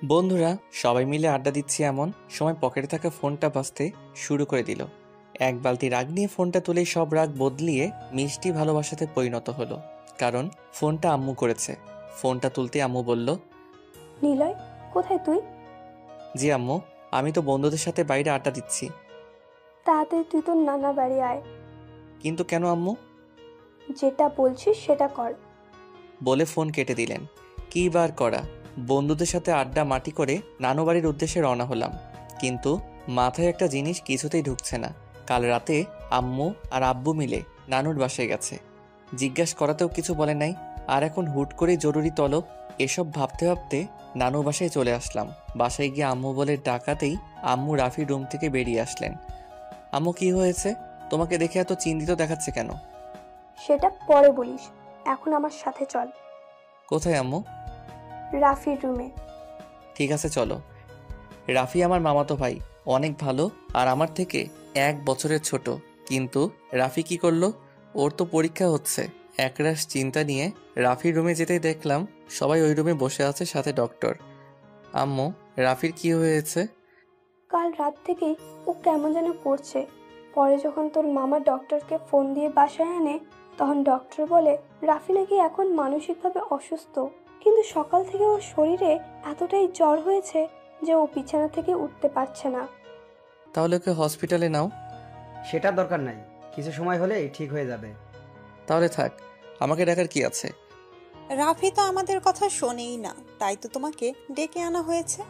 বন্ধুরা সবাই মিলে আড্ডা দিচ্ছি এমন সময় পকেটে থাকা ফোনটা বাজতে শুরু করে দিল। এক বালতি রাগ নিয়ে ফোনটা তুলে সব রাগ বদলিয়ে মিষ্টি ভালোবাসাতে পরিণত হলো। কারণ ফোনটা আম্মু করেছে। ফোনটা তুলতে আম্মু বলল, নিলয়, কোথায় তুই? জি আম্মু, আমি তো বন্ধুদের সাথে বাইরে আড্ডা দিচ্ছি। তাড়াতাড়ি তুই তোর নানা বাড়ি আয়। কিন্তু কেন আম্মু? যেটা বলছিস সেটা কর। বলে ফোন কেটে দিলেন। কী বার করা, বন্ধুদের সাথে আড্ডা মাটি করে নানু বাড়ির উদ্দেশ্যে রওনা হলাম। কিন্তু মাথায় একটা জিনিস কিছুতেই ঢুকছে না। কাল রাতে আম্মু আর আব্বু মিলে নানুর বাসায় গেছে, জিজ্ঞাসা করাতেও কিছু বলে নাই। আর এখন হুট করে জরুরি তলব। এসব ভাবতে ভাবতে নানু বাসায় চলে আসলাম। বাসায় গিয়ে আম্মু বলে ডাকাতেই আম্মু রাফির রুম থেকে বেরিয়ে আসলেন। আম্মু, কি হয়েছে? তোমাকে দেখে এত চিন্তিত দেখাচ্ছে কেন? সেটা পরে বলিস, এখন আমার সাথে চল। কোথায় আম্মু? রাফির রুমে। ঠিক আছে চলো। রাফি আমার মামাতো ভাই, অনেক ভালো আর আমার থেকে 1 বছরের ছোট। কিন্তু রাফি কি করলো? ওর তো পরীক্ষা হচ্ছে। একরাশ চিন্তা নিয়ে রাফির রুমে যেতেই দেখলাম সবাই ওই রুমে বসে আছে, সাথে ডক্টর। আম্মু, রাফির কি হয়েছে? কাল রাত থেকেই ও কেমন যেন করছে। পরে যখন তোর মামা ডক্টরকে ফোন দিয়ে বাসায় আনে, তখন ডক্টর বলে রাফি নাকি এখন মানসিকভাবে অসুস্থ। কিন্তু সকাল থেকে ওর শরীরে এতটাই জ্বর হয়েছে যে ও বিছানা থেকে উঠতে পারছে না। তাহলে ওকে হসপিটালে নাও। সেটা দরকার নাই, কিছু সময় হলেই ঠিক হয়ে যাবে। তাহলে থাক, আমাকে ডাকার কি আছে? রাফি তো আমাদের কথা শোনেই না, তাই তো তোমাকে ডেকে আনা হয়েছে।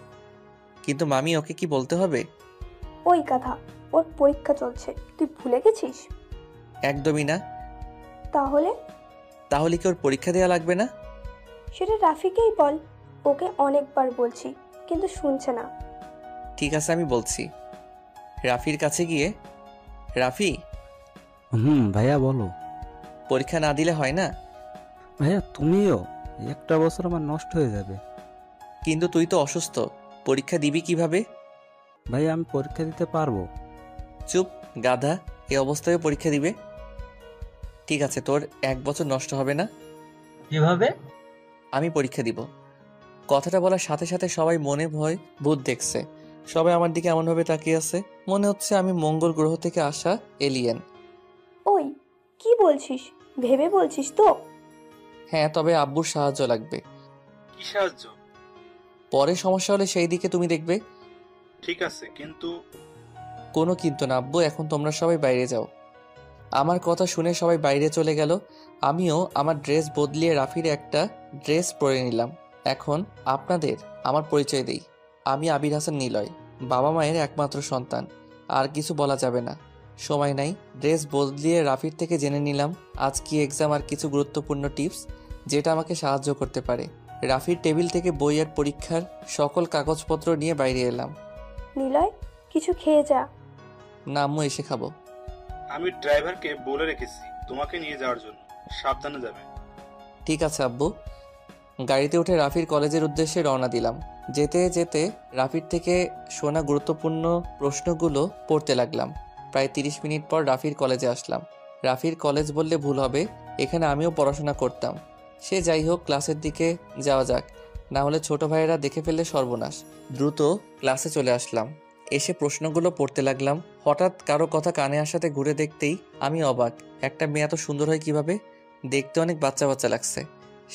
কিন্তু মামি, ওকে কি বলতে হবে? ওই কথা, ওর পরীক্ষা চলছে, তুই ভুলে গেছিস? একদমই না। তাহলে? তাহলে কি ওর পরীক্ষা দেওয়া লাগবে না? সেটা রাফিকেই বল। ওকে অনেকবার বলছি, কিন্তু শুনছে না। ঠিক আছে, আমি বলছি। রাফির কাছে গিয়ে, রাফি, ভাইয়া বলো। পরীক্ষা না দিলে হয় না? ভাইয়া তুমিও, একটা বছর আমার নষ্ট হয়ে যাবে। কিন্তু তুই তো অসুস্থ, পরীক্ষা দিবি কিভাবে? ভাইয়া আমি পরীক্ষা দিতে পারবো। চুপ, গাধা, এই অবস্থায় পরীক্ষা দিবে? ঠিক আছে, তোর 1 বছর নষ্ট হবে না। কিভাবে? আমি পরীক্ষা দিব। কথাটা বলার সাথে সাথে সবাই মনে ভয় ভূত দেখছে। সবাই আমার দিকে এমনভাবে তাকিয়ে আছে, মনে হচ্ছে আমি মঙ্গল গ্রহ থেকে আসা এলিয়েন। ওই, কি বলছিস? ভেবে বলছিস তো? হ্যাঁ, তবে আব্বুর সাহায্য লাগবে। কি সাহায্য? পরে সমস্যা হলে সেই দিকে তুমি দেখবে। ঠিক আছে, কিন্তু কোনো কিন্তু না আব্বু, এখন তোমরা সবাই বাইরে যাও। আমার কথা শুনে সবাই বাইরে চলে গেল। আমিও আমার ড্রেস বদলিয়ে রাফির একটা ড্রেস পরে নিলাম। এখন আপনাদের আমার পরিচয় দেই। আমি আবির হাসান নিলয়, বাবা মায়ের একমাত্র সন্তান। আর কিছু বলা যাবে না, সময় নাই। ড্রেস বদলিয়ে রাফির থেকে জেনে নিলাম আজ কি এক্সাম আর কিছু গুরুত্বপূর্ণ টিপস যেটা আমাকে সাহায্য করতে পারে। রাফির টেবিল থেকে বই আর পরীক্ষার সকল কাগজপত্র নিয়ে বাইরে এলাম। নিলয়, কিছু খেয়ে যা। না আম্মু, এসে খাবো। আমি ড্রাইভারকে বলে রেখেছি তোমাকে নিয়ে যাওয়ার জন্য, সাবধানে যাবে। ঠিক আছে আব্বু। গাড়িতে উঠে রাফির কলেজের উদ্দেশ্যে রওনা দিলাম। যেতে যেতে রাফির থেকে শোনা গুরুত্বপূর্ণ প্রশ্নগুলো পড়তে লাগলাম। প্রায় 30 মিনিট পর রাফির কলেজে আসলাম। রাফির কলেজ বললে ভুল হবে, এখানে আমিও পড়াশোনা করতাম। সে যাই হোক, ক্লাসের দিকে যাওয়া যাক, না হলে ছোট ভাইয়েরা দেখে ফেললে সর্বনাশ। দ্রুত ক্লাসে চলে আসলাম। এসে প্রশ্নগুলো পড়তে লাগলাম। হঠাৎ কারো কথা কানে আসাতে ঘুরে দেখতেই আমি অবাক। একটা মেয়ে এত সুন্দর হয় কিভাবে? দেখতে অনেক বাচ্চা বাচ্চা লাগছে,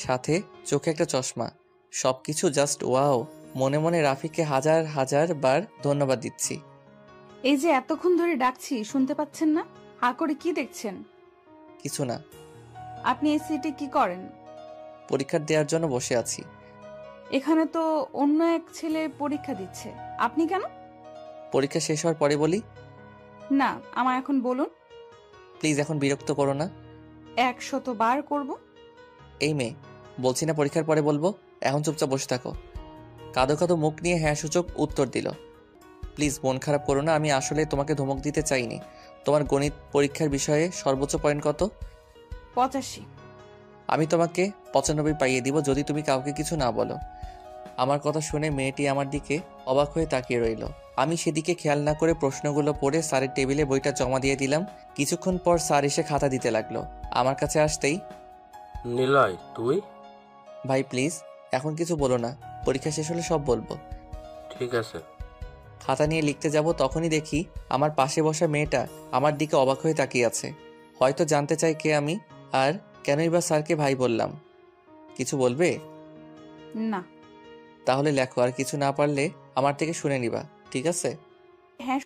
সাথে চোখে একটা চশমা। সবকিছু জাস্ট ওয়াও। মনে মনে রাফিকে হাজার হাজার বার ধন্যবাদ দিচ্ছি। এই যে এতক্ষণ ধরে ডাকছি, শুনতে পাচ্ছেন না? হা করে কি দেখছেন? কিছু না। আপনি এই সিটে কি করেন? পরীক্ষা দেওয়ার জন্য বসে আছি। এখানে তো অন্য এক ছেলে পরীক্ষা দিচ্ছে, আপনি কেন? পরীক্ষা শেষ হওয়ার পরে বলি। না, আমায় এখন বলুন। প্লিজ, এখন বিরক্ত করো না। 100 বার করব। এই মেয়ে, বলছি না পরীক্ষার পরে বলবো, এখন চুপচাপ বসে থাকো। কাঁদো কাঁদো মুখ নিয়ে হ্যাঁ সূচক উত্তর দিল। প্লিজ মন খারাপ করো না, আমি আসলে তোমাকে ধমক দিতে চাইনি। তোমার গণিত পরীক্ষার বিষয়ে সর্বোচ্চ পয়েন্ট কত? 85। আমি তোমাকে 95 পাইয়ে দিব যদি তুমি কাউকে কিছু না বলো। আমার কথা শুনে মেয়েটি আমার দিকে অবাক হয়ে তাকিয়ে রইল। আমি সেদিকে খেয়াল না করে প্রশ্নগুলো পড়ে স্যারের টেবিলে বইটা জমা দিয়ে দিলাম। কিছুক্ষণ পর স্যার এসে খাতা দিতে লাগলো। আমার কাছে আসতেই, নিলয় তুই? ভাই প্লিজ এখন কিছু বলো না, পরীক্ষা শেষ হলে সব বলবো। ঠিক আছে। খাতা নিয়ে লিখতে যাব, তখনই দেখি আমার পাশে বসা মেয়েটা আমার দিকে অবাক হয়ে তাকিয়ে আছে। হয়তো জানতে চাই কে আমি, আর কেনই বা স্যারকে ভাই বললাম। কিছু বলবে? না। তাহলে লেখো, আর কিছু না পারলে আমার থেকে শুনে নিবা, ঠিক আছে? হ্যাঁ।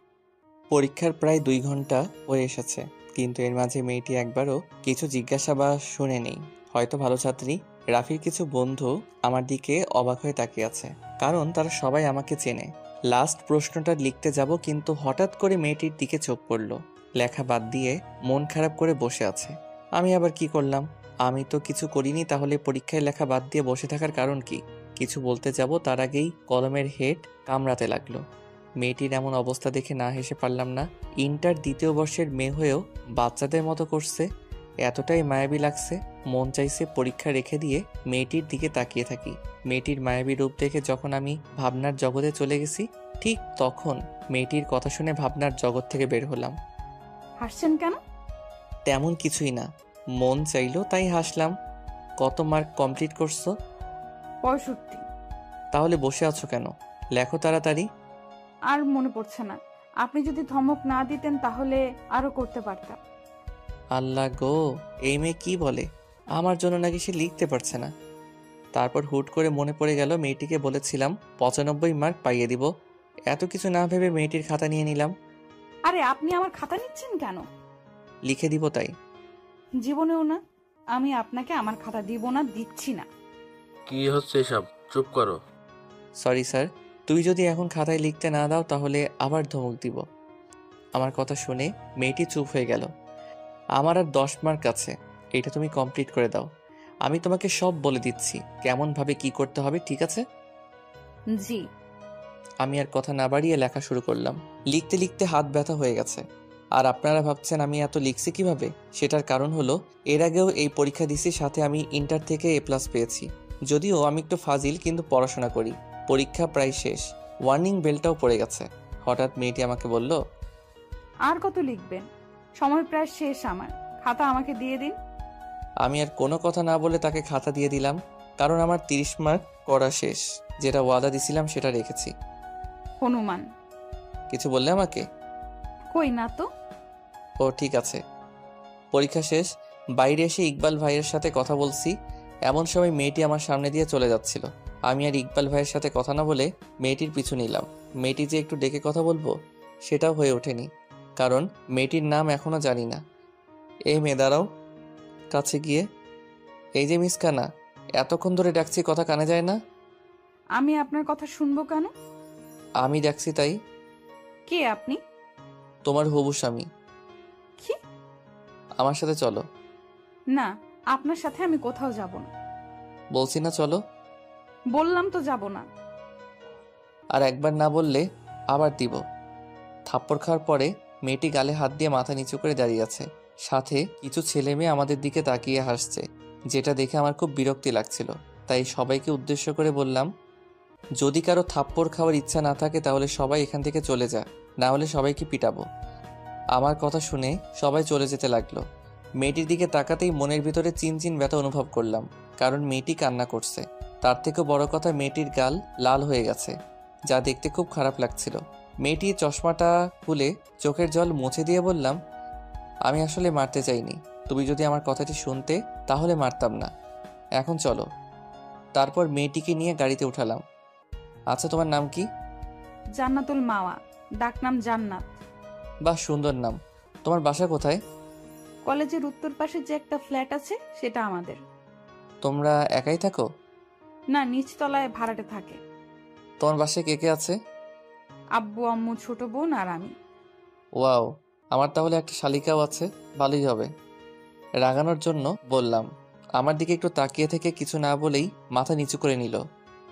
পরীক্ষার প্রায় 2 ঘন্টা হয়ে এসেছে, কিন্তু এর মাঝে মেয়েটি একবারও কিছু জিজ্ঞাসা বা শুনে নেই। হয়তো ভালো ছাত্রী। রাফির কিছু বন্ধু আমার দিকে অবাক হয়ে তাকিয়ে আছে, কারণ তারা সবাই আমাকে চেনে। লাস্ট প্রশ্নটা লিখতে যাব, কিন্তু হঠাৎ করে মেয়েটির দিকে চোখ পড়ল। লেখা বাদ দিয়ে মন খারাপ করে বসে আছে। আমি আবার কি করলাম? আমি তো কিছু করিনি, তাহলে পরীক্ষায় লেখা বাদ দিয়ে বসে থাকার কারণ কি? কিছু বলতে যাব, তার আগেই কলমের হেড কামড়াতে লাগলো। মেয়েটির এমন অবস্থা দেখে না হেসে পারলাম না। ইন্টার 2য় বর্ষের মেয়ে হয়েও বাচ্চাদের মতো করছে। এতটাই মায়াবী লাগছে, মন চাইছে পরীক্ষা রেখে দিয়ে মেয়েটির দিকে তাকিয়ে থাকি। মেয়েটির মায়াবী রূপ দেখে যখন আমি ভাবনার জগতে চলে গেছি, ঠিক তখন মেয়েটির কথা শুনে ভাবনার জগৎ থেকে বের হলাম। হাসছেন কেন? তেমন কিছুই না, মন চাইলো তাই হাসলাম। কত মার্ক কমপ্লিট করছো? 65। তাহলে বসে আছো কেন? লেখো তাড়াতাড়ি। আর মনে পড়ছে না। আপনি যদি ধমক না দিতেন তাহলে আরো করতে পারতাম। আল্লাহ গো, এই মেয়ে কি বলে? আমার জন্য নাকি সে লিখতে পারছে না। তারপর হুট করে মনে পড়ে গেল মেয়েটিকে বলেছিলাম 95 মার্ক পাইয়ে দিব। এত কিছু না ভেবে মেয়েটির খাতা নিয়ে নিলাম। আরে আপনি আমার খাতা নিচ্ছেন কেন? লিখে দিব তাই। জীবনেও না। আমি আপনাকে আমার খাতা দিব না, দিচ্ছি না। কি হচ্ছে এসব? চুপ করো। সরি স্যার, তুই যদি এখন খাতায় লিখতে না দাও তাহলে আবার ধমক দিব। আমার কথা শুনে মেয়েটি চুপ হয়ে গেল। আমার আর 10 মার্ক আছে, এটা তুমি কমপ্লিট করে দাও। আমি তোমাকে সব বলে দিচ্ছি কেমন ভাবে কি করতে হবে, ঠিক আছে? জি। আমি আর কথা না বাড়িয়ে লেখা শুরু করলাম। লিখতে লিখতে হাত ব্যথা হয়ে গেছে। আর আপনারা ভাবছেন আমি এত লিখছি কিভাবে? সেটার কারণ হলো, এর আগেও এই পরীক্ষা দিছি, সাথে আমি ইন্টার থেকে A+ পেয়েছি। যদিও আমি একটু ফাজিল, কিন্তু পড়াশোনা করি। পরীক্ষা প্রায় শেষ, ওয়ার্নিং বেলটাও পড়ে গেছে। হঠাৎ মেয়েটি আমাকে বলল, আর কত লিখবেন? সময় প্রায় শেষ আমার। খাতা আমাকে দিয়ে দিন। আমি আর কোনো কথা না বলে তাকে খাতা দিয়ে দিলাম, কারণ আমার 30 মার্ক করা শেষ। যেটা ওয়াদা দিছিলাম সেটা রেখেছি। হনুমান। কিছু বললে আমাকে? কই না তো। ও ঠিক আছে। পরীক্ষা শেষ, বাইরে এসে ইকবাল ভাইয়ের সাথে কথা বলছি। এমন সময় মেয়েটি আমার সামনে দিয়ে চলে যাচ্ছিল। আমি আর ইকবাল ভাইয়ের সাথে কথা না বলে মেয়েটির পিছু নিলাম। মেয়েটি যে একটু ডেকে কথা বলবো সেটাও হয়ে ওঠেনি, কারণ মেয়েটির নাম এখনো জানি না। এই মেয়ে দাঁড়াও। কাছে গিয়ে, এই যে মিস কানা, এতক্ষণ ধরে ডাকছি, কথা কানে যায় না? আমি আপনার কথা শুনবো কেন? আমি ডাকছি তাই। কে আপনি? তোমার হবু স্বামী। কি? আমার সাথে চলো। না, আপনার সাথে আমি কোথাও যাব না। বলছি না চলো। বললাম তো যাব না। আর একবার না বললে আবার দিব। থাপ্পড় খাওয়ার পরে মেয়েটি গালে হাত দিয়ে মাথা নিচু করে দাঁড়িয়ে আছে। সাথে কিছু ছেলে মেয়ে আমাদের দিকে তাকিয়ে হাসছে, যেটা দেখে আমার খুব বিরক্তি লাগছিল। তাই সবাইকে উদ্দেশ্য করে বললাম, যদি কারো থাপ্পড় খাওয়ার ইচ্ছা না থাকে তাহলে সবাই এখান থেকে চলে যা, না হলে সবাইকে পিটাবো। আমার কথা শুনে সবাই চলে যেতে লাগলো। মেয়েটির দিকে তাকাতেই মনের ভিতরে চিনচিন ব্যথা অনুভব করলাম, কারণ মেয়েটি কান্না করছে। তার থেকেও বড় কথা, মেয়েটির গাল লাল হয়ে গেছে, যা দেখতে খুব খারাপ লাগছিল। মেয়েটি চশমাটা খুলে চোখের জল মুছে দিয়ে বললাম, আমি আসলে মারতে চাইনি। তুমি যদি আমার কথাটি শুনতে তাহলে মারতাম না। এখন চলো। তারপর মেয়েটিকে নিয়ে গাড়িতে উঠালাম। আচ্ছা, তোমার নাম কি? জান্নাতুল মাওয়া, ডাকনাম জান্নাত। বাহ, সুন্দর নাম। তোমার বাসা কোথায়? কলেজের উত্তর পাশে যে একটা ফ্ল্যাট আছে সেটা আমাদের। তোমরা একাই থাকো? না, নিচতলায় ভাড়াটে থাকে। তোমার বাসায় কে কে আছে? আব্বু, আম্মু, ছোট বোন আর আমি। ওয়াও, আমার তাহলে একটা শালিকাও আছে, ভালোই হবে। রাগানোর জন্য বললাম। আমার দিকে একটু তাকিয়ে থেকে কিছু না বলেই মাথা নিচু করে নিল।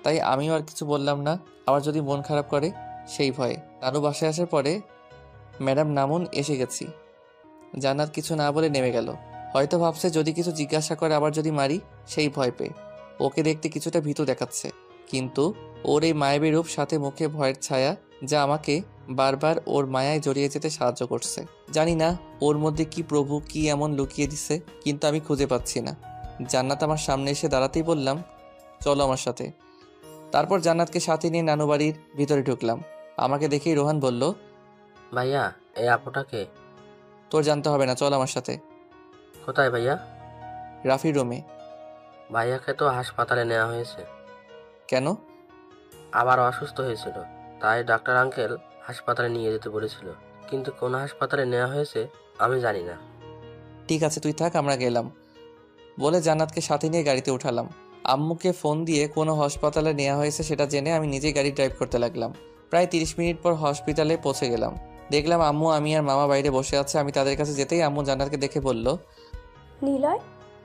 তাই আমিও আর কিছু বললাম না, আবার যদি মন খারাপ করে সেই ভয়ে। নানু বাসায় আসার পরে, ম্যাডাম নামুন, এসে গেছি। জান্নাত কিছু না বলে নেমে গেল। হয়তো ভাবছে যদি কিছু জিজ্ঞাসা করে আবার যদি মারি, সেই ভয় পেয়ে। ওকে দেখতে কিছুটা ভীতু দেখাচ্ছে, কিন্তু ওর এই মায়াবী রূপ, সাথে মুখে ভয়ের ছায়া, যা আমাকে বারবার ওর মায়ায় জড়িয়ে যেতে সাহায্য করছে। জানি না ওর মধ্যে কি প্রভু কি এমন লুকিয়ে দিছে, কিন্তু আমি খুঁজে পাচ্ছি না। জান্নাত আমার সামনে এসে দাঁড়াতেই বললাম, চলো আমার সাথে। তারপর জান্নাতকে সাথে নিয়ে নানু বাড়ির ভিতরে ঢুকলাম। আমাকে দেখেই রোহান বলল, ভাইয়া এই আপুটাকে? তোর জানতে হবে না, চল আমার সাথে। কোথায় ভাইয়া? রাফির রুমে। ভাইয়াকে তো হাসপাতালে নেওয়া হয়েছে। কেন? আবার অসুস্থ হয়েছিল, তাই ডাক্তার আঙ্কেল হাসপাতালে নিয়ে যেতে বলেছিল, কিন্তু কোন হাসপাতালে নেওয়া হয়েছে আমি জানি না। ঠিক আছে, তুই থাক, আমরা গেলাম বলে জান্নাতকে সাথে নিয়ে গাড়িতে উঠালাম। আম্মুকে ফোন দিয়ে কোনো হাসপাতালে নেওয়া হয়েছে সেটা জেনে আমি নিজেই গাড়ি ড্রাইভ করতে লাগলাম। প্রায় 30 মিনিট পর হসপিটালে পৌঁছে গেলাম। দেখলাম আম্মু, আমি আর মামা বাইরে বসে আছে। আমি তাদের কাছে যেতেই আম্মু জান্নাতকে দেখে বলল, নিলয়,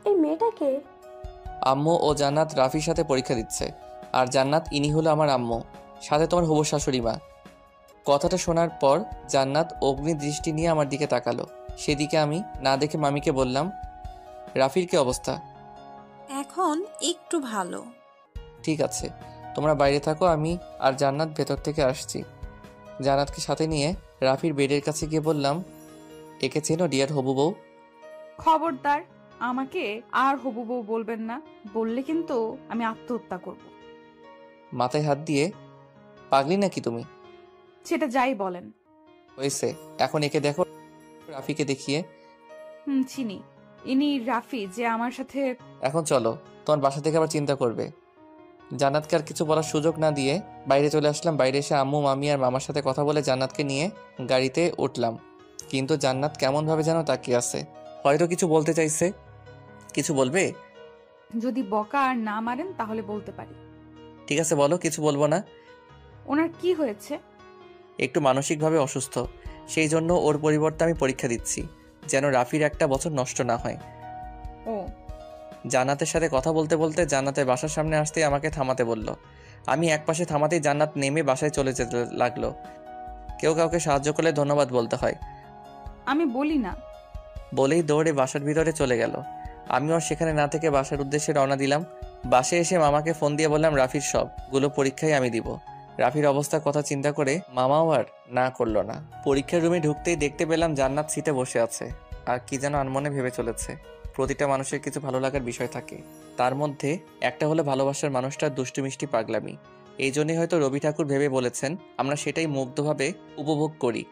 এই মেয়েটাকে? আম্মু ও জান্নাত রাফির সাথে পরীক্ষা দিচ্ছে, আর জান্নাত ইনি হলো আমার আম্মু, সাথে তোমার হবু শাশুড়ি মা। কথাটা শোনার পর জান্নাত অগ্নি দৃষ্টি নিয়ে আমার দিকে তাকালো। সেদিকে আমি না দেখে মামিকে বললাম, রাফির কি অবস্থা? এখন একটু ভালো। ঠিক আছে, তোমরা বাইরে থাকো, আমি আর জান্নাত ভেতর থেকে আসছি। জান্নাতকে সাথে নিয়ে রাফির বেডের কাছে গিয়ে বললাম, একে চেনো ডিয়ার হবু বউ? খবরদার, আমাকে আর হবু বউ বলবেন না, বললে কিন্তু আমি আত্মহত্যা করব। মাথায় হাত দিয়ে, পাগলি নাকি তুমি? সেটা যাই বলেন। হয়েছে, এখন একে দেখো। রাফিকে দেখিয়ে, চিনি, ইনি রাফি যে আমার সাথে। এখন চলো, তোমার বাসা থেকে আবার চিন্তা করবে। জান্নাতকে আর কিছু বলার সুযোগ না দিয়ে বাইরে চলে আসলাম। বাইরে এসে আম্মু, মামি আর মামার সাথে কথা বলে জান্নাতকে নিয়ে গাড়িতে উঠলাম। কিন্তু জান্নাত কেমনভাবে যেন তাকিয়ে আছে, হয়তো কিছু বলতে চাইছে। কিছু বলবে? যদি বকা আর না মারেন তাহলে বলতে পারি। ঠিক আছে বলো, কিছু বলবো না। ওনার কি হয়েছে? একটু মানসিকভাবে অসুস্থ, সেই জন্য ওর পরিবর্তে আমি পরীক্ষা দিচ্ছি, যেন রাফির একটা বছর নষ্ট না হয়। ও, জান্নাতের সাথে কথা বলতে বলতে জান্নাতের বাসার সামনে আসতেই আমাকে থামাতে বলল। আমি একপাশে থামাতেই জান্নাত নেমে বাসায় চলে যেতে লাগলো। কেউ কাউকে সাহায্য করলে ধন্যবাদ বলতে হয় আমি বলি না। বলেই দৌড়ে বাসার ভিতরে চলে গেল। আমিও সেখানে না থেকে বাসার উদ্দেশ্যে রওনা দিলাম। বাসে এসে মামাকে ফোন দিয়ে বললাম রাফির সবগুলো পরীক্ষাই আমি দিব। রাফির অবস্থার কথা চিন্তা করে মামাও আর না করলো না। পরীক্ষার রুমে ঢুকতেই দেখতে পেলাম জান্নাত সিটে বসে আছে আর কি যেন আনমনে ভেবে চলেছে। প্রতিটা মানুষের কিছু ভালো লাগার বিষয় থাকে, তার মধ্যে একটা হলো ভালোবাসার মানুষটার দুষ্টু মিষ্টি পাগলামি। এই জন্যই হয়তো রবি ঠাকুর ভেবে বলেছেন আমরা সেটাই মুগ্ধভাবে উপভোগ করি,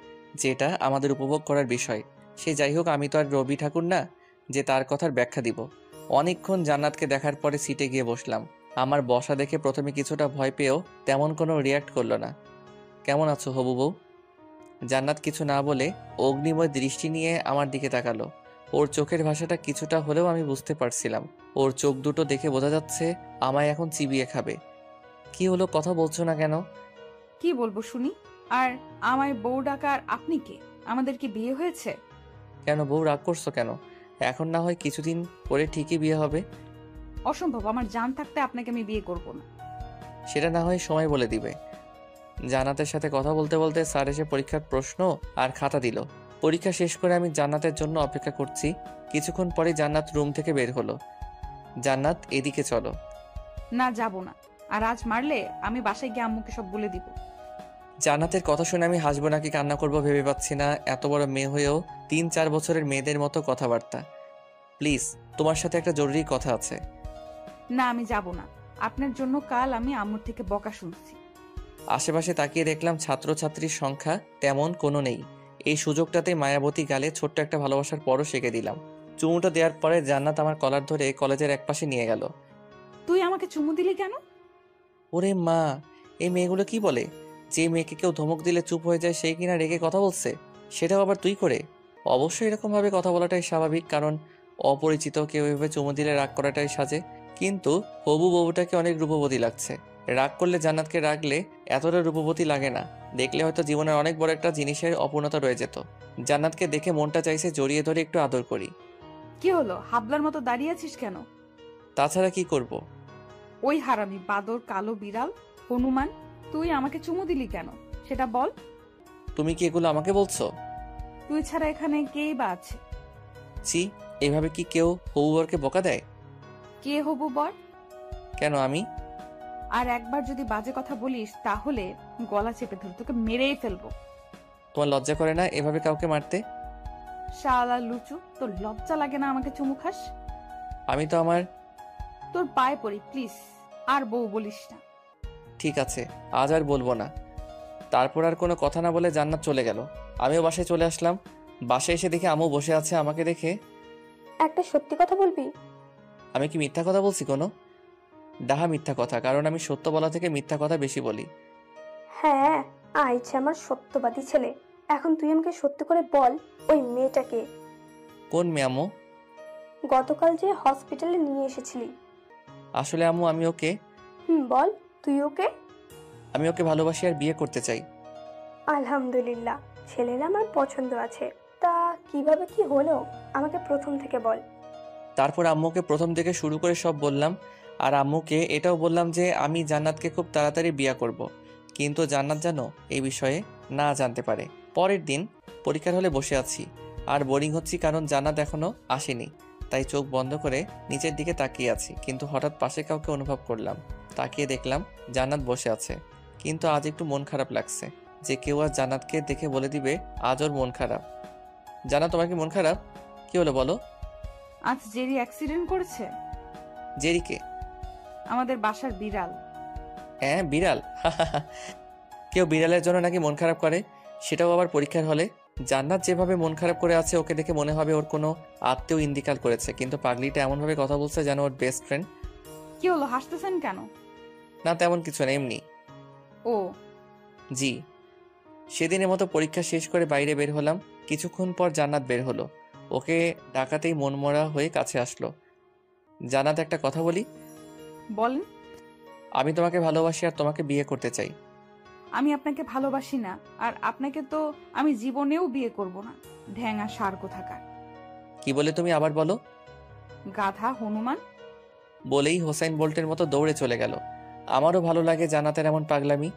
যেটা আমাদের উপভোগ করার বিষয়। সে যাই হোক, আমি তো আর রবি ঠাকুর না যে তার কথার ব্যাখ্যা দিব। অনেকক্ষণ জান্নাতকে দেখার পরে সিটে গিয়ে বসলাম। আমার বসা দেখে প্রথমে কিছুটা ভয় পেয়েও তেমন কোনো রিয়াক্ট করলো না। কেমন আছো হবু বউ? জান্নাত কিছু না বলে অগ্নিময় দৃষ্টি নিয়ে আমার দিকে তাকালো। ওর চোখের ভাষাটা কিছুটা হলেও আমি বুঝতে পারছিলাম। ওর চোখ দুটো দেখে বোঝা যাচ্ছে আমায় এখন চিবিয়ে খাবে। কি হলো, কথা বলছো না কেন? কি বলবো শুনি? আর আমায় বউ ডাকার আপনি কে? আমাদের কি বিয়ে হয়েছে? কেন বউ, রাগ করছো কেন? এখন না হয় কিছুদিন পরে ঠিকই বিয়ে হবে। অসম্ভব, আমার জান থাকতে আপনাকে আমি বিয়ে করব না। সেটা না হয় সময় বলে দিবে। জান্নাতের সাথে কথা বলতে বলতে স্যার এসে পরীক্ষার প্রশ্ন আর খাতা দিল। পরীক্ষা শেষ করে আমি জান্নাতের জন্য অপেক্ষা করছি। কিছুক্ষণ পরে জান্নাত রুম থেকে বের হলো। জান্নাত, এদিকে চলো। না, যাব না। আর আজ মারলে আমি বাসায় গিয়ে আম্মুকে সব বলে দিব। জান্নাতের কথা শুনে আমি হাসবো নাকি কান্না করবো ভেবে পাচ্ছি না। এত বড় মেয়ে হয়েও 3-4 বছরের মেয়েদের মতো কথাবার্তা। প্লিজ, তোমার সাথে একটা জরুরি কথা আছে। না, আমি যাব না। আপনার জন্য কাল আমি আম্মুর থেকে বকা শুনছি। আশেপাশে তাকিয়ে দেখলাম ছাত্রছাত্রীর সংখ্যা তেমন কোনো নেই। এই সুযোগটাতে মায়াবতী গালে ছোট্ট একটা ভালোবাসার পরও শেখে দিলাম। চুমুটা দেওয়ার পরে জান্নাত আমার কলার ধরে কলেজের একপাশে নিয়ে গেল। তুই আমাকে চুমু দিলি কেন? ওরে মা, এই মেয়েগুলো কি বলে? যে মেয়েকে কেউ ধমক দিলে চুপ হয়ে যায় সেই কিনা রেগে কথা বলছে, সেটাও আবার তুই করে? অবশ্যই এরকমভাবে কথা বলাটাই স্বাভাবিক, কারণ অপরিচিত কেউ এভাবে চুমু দিলে রাগ করাটাই সাজে। কিন্তু হবু বউটাকে অনেক রূপবতী লাগছে। রাগ করলে জান্নাতকে রাগলে এতটা রূপবতী লাগে না। দেখলে হয়তো জীবনের অনেক বড় একটা জিনিসের অপূর্ণতা রয়ে যেত। জান্নাতকে দেখে মনটা চাইছে জড়িয়ে ধরে একটু আদর করি। কি হলো, হাবলার মতো দাঁড়িয়ে আছিস কেন? তাছাড়া কি করব? ওই হারামি বাদর, কালো বিড়াল, হনুমান, তুই আমাকে চুমু দিলি কেন সেটা বল। তুমি কি এগুলো আমাকে বলছো? তুই ছাড়া এখানে কেই বা আছে? ছি, এভাবে কি কেউ হবু বরকে বকা দেয়? কে হবু বর? কেন আমি? আর একবার যদি বাজে কথা বলিস তাহলে গলা চেপে ধরে তোকে মেরেই ফেলবো। তোমার লজ্জা করে না এভাবে কাউকে মারতে? শালা লুচু, তোর লজ্জা লাগে না আমাকে চুমু খাস? আমি তো আমার... তোর পায়ে পড়ি প্লিজ, আর বউ বলিস না। ঠিক আছে, আজ আর বলবো না। তারপর আর কোনো কথা না বলে জান্নাত চলে গেল। আমিও বাসায় চলে আসলাম। বাসায় এসে দেখি আম্মু বসে আছে। আমাকে দেখে, একটা সত্যি কথা বলবি? আমি কি মিথ্যা কথা বলছি কোনো? ডাহা মিথ্যা কথা, কারণ আমি সত্য বলা থেকে মিথ্যা কথা বেশি বলি। হ্যাঁ, আইছে আমার সত্যবাদী ছেলে। এখন তুই আমাকে সত্যি করে বল, ওই মেয়েটাকে কোন মেয়ে আম্মু? গতকাল যে হসপিটালে নিয়ে এসেছিলি। আসলে আম্মু বল, তুই ওকে? আমি ওকে ভালোবাসি আর বিয়ে করতে চাই। আলহামদুলিল্লাহ, ছেলের আমার পছন্দ আছে। তা কিভাবে কি হলো আমাকে প্রথম থেকে বল। তারপর আম্মুকে প্রথম থেকে শুরু করে সব বললাম। আর আম্মুকে এটাও বললাম যে আমি জান্নাতকে খুব তাড়াতাড়ি বিয়ে করব। কিন্তু জান্নাত যেন এই বিষয়ে না জানতে পারে। পরের দিন পরীক্ষার হলে বসে আছি আর বোরিং হচ্ছি, কারণ জান্নাত এখনো আসেনি। তাই চোখ বন্ধ করে নিচের দিকে তাকিয়ে আছি। কিন্তু হঠাৎ পাশে কাউকে অনুভব করলাম। তাকিয়ে দেখলাম জান্নাত বসে আছে। কিন্তু আজ একটু মন খারাপ লাগছে, যে কেউ আজ জান্নাতকে দেখে বলে দিবে আজ ওর মন খারাপ। জান্নাত, তোমার কি মন খারাপ? কি হলো বলো? আজ জেরি অ্যাক্সিডেন্ট করেছে। জেরিকে? আমাদের বাসার বিড়াল। হ্যাঁ, বিড়াল। কেউ বিড়ালের জন্য নাকি মন খারাপ করে, সেটাও আবার পরীক্ষার হলে। জান্নাত যেভাবে মন খারাপ করে আছে, ওকে দেখে মনে হবে ওর কোনো আত্মীয় ইন্তিকাল করেছে। কিন্তু পাগলিটা এমনভাবে কথা বলছে যেন ওর বেস্ট ফ্রেন্ড। কি হলো, হাসতেছেন কেন? না, তেমন কিছু না, এমনি। ও জি। সেদিনের মতো পরীক্ষা শেষ করে বাইরে বের হলাম। কিছুক্ষণ পর জান্নাত বের হলো। ওকে ডাকাতেই মনমরা হয়ে কাছে আসলো। জান্নাত, একটা কথা বলি। বলেন। আমি তোমাকে ভালোবাসি আর তোমাকে বিয়ে করতে চাই। আমি আপনাকে ভালোবাসি না, আর আপনাকে তো আমি জীবনেও বিয়ে করব না। ঢ্যাঙা সার কোথাকার। কি বলে তুমি? আবার বলো। গাধা হনুমান। বলেই হোসাইন বোল্টের মতো দৌড়ে চলে গেল। আমারও ভালো লাগে জান্নাতের এমন পাগলামি।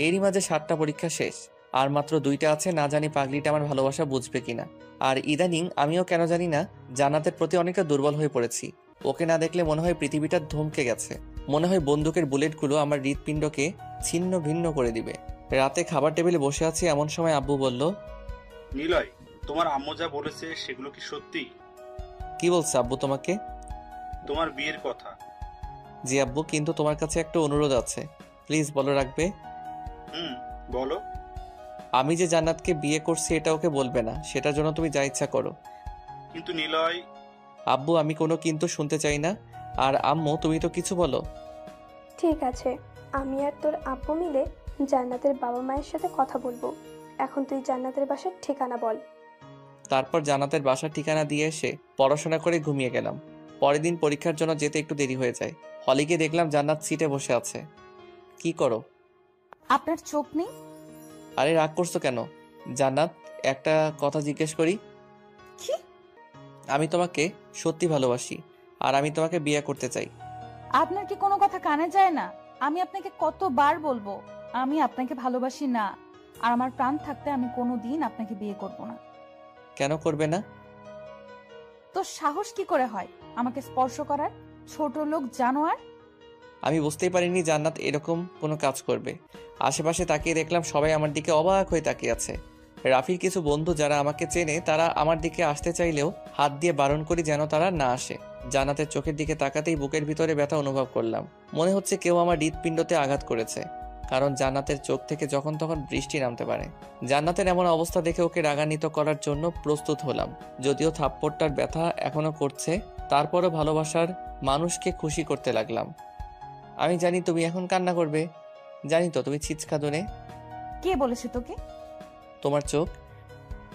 এরই মাঝে 7টা পরীক্ষা শেষ, আর মাত্র 2টা আছে। না জানি পাগলিটা আমার ভালোবাসা বুঝবে কিনা। আর ইদানিং আমিও কেন জানি না জান্নাতের প্রতি অনেকটা দুর্বল হয়ে পড়েছি। ওকে না দেখলে মনে হয় পৃথিবীটা ধমকে গেছে। মনে হয় বন্দুকের বুলেটগুলো আমার হৃৎপিণ্ডকে ছিন্ন ভিন্ন করে দিবে। রাতে খাবার টেবিলে বসে আছি, এমন সময় আব্বু বলল, নিলয়, তোমার আম্মু যা বলেছে সেগুলো কি সত্যি? কি বলছে আব্বু তোমাকে? তোমার বিয়ের কথা। জি আব্বু, কিন্তু তোমার কাছে একটা অনুরোধ আছে, প্লিজ বলো, রাখবে? বলো। আমি যে জান্নাতকে বিয়ে করছি এটা ওকে বলবে না, সেটার জন্য তুমি যা ইচ্ছা করো। কিন্তু নিলয়। আব্বু, আমি কোনো কিন্তু শুনতে চাই না। আর আম্মু, তুমি তো কিছু বলো। ঠিক আছে, আমি আর তোর আব্বু মিলে জান্নাতের বাবা মায়ের সাথে কথা বলবো। এখন তুই জান্নাতের বাসার ঠিকানা বল। তারপর জান্নাতের বাসার ঠিকানা দিয়ে এসে পড়াশোনা করে ঘুমিয়ে গেলাম। পরের দিন পরীক্ষার জন্য যেতে একটু দেরি হয়ে যায়। হলে গিয়ে দেখলাম জান্নাত সিটে বসে আছে। কি করো? আপনার চোখ নেই? আরে রাগ করছো কেন? জান্নাত, একটা কথা জিজ্ঞেস করি। কি? আমি তোমাকে সত্যি ভালোবাসি, আর আমি তোমাকে বিয়ে করতে চাই। আপনার কি কোনো কথা কানে যায় না? আমি আপনাকে কতবার বলবো আমি আপনাকে ভালোবাসি না, আর আমার প্রাণ থাকতে আমি কোনোদিন আপনাকে বিয়ে করব না। কেন করবে না? তো সাহস কি করে হয় আমাকে স্পর্শ করার, ছোট লোক জানোয়ার? আমি বুঝতেই পারিনি জান্নাত এরকম কোনো কাজ করবে। আশেপাশে তাকিয়ে দেখলাম সবাই আমার দিকে অবাক হয়ে তাকিয়ে আছে। রাফির কিছু বন্ধু যারা আমাকে চেনে, তারা আমার দিকে আসতে চাইলেও হাত দিয়ে বারণ করি যেন তারা না আসে। জান্নাতের চোখের দিকে তাকাতেই বুকের ভিতরে ব্যথা অনুভব করলাম। মনে হচ্ছে কেউ আমার হৃৎপিণ্ডতে আঘাত করেছে, কারণ জান্নাতের চোখ থেকে যখন তখন বৃষ্টি নামতে পারে। জান্নাতের এমন অবস্থা দেখে ওকে রাগান্বিত করার জন্য প্রস্তুত হলাম। যদিও থাপ্পড়টার ব্যথা এখনো করছে, তারপরও ভালোবাসার মানুষকে খুশি করতে লাগলাম। আমি জানি তুমি এখন কান্না করবে, জানি তো তুমি ছিচকাদনে। কে বলেছে তোকে? তোমার চোখ।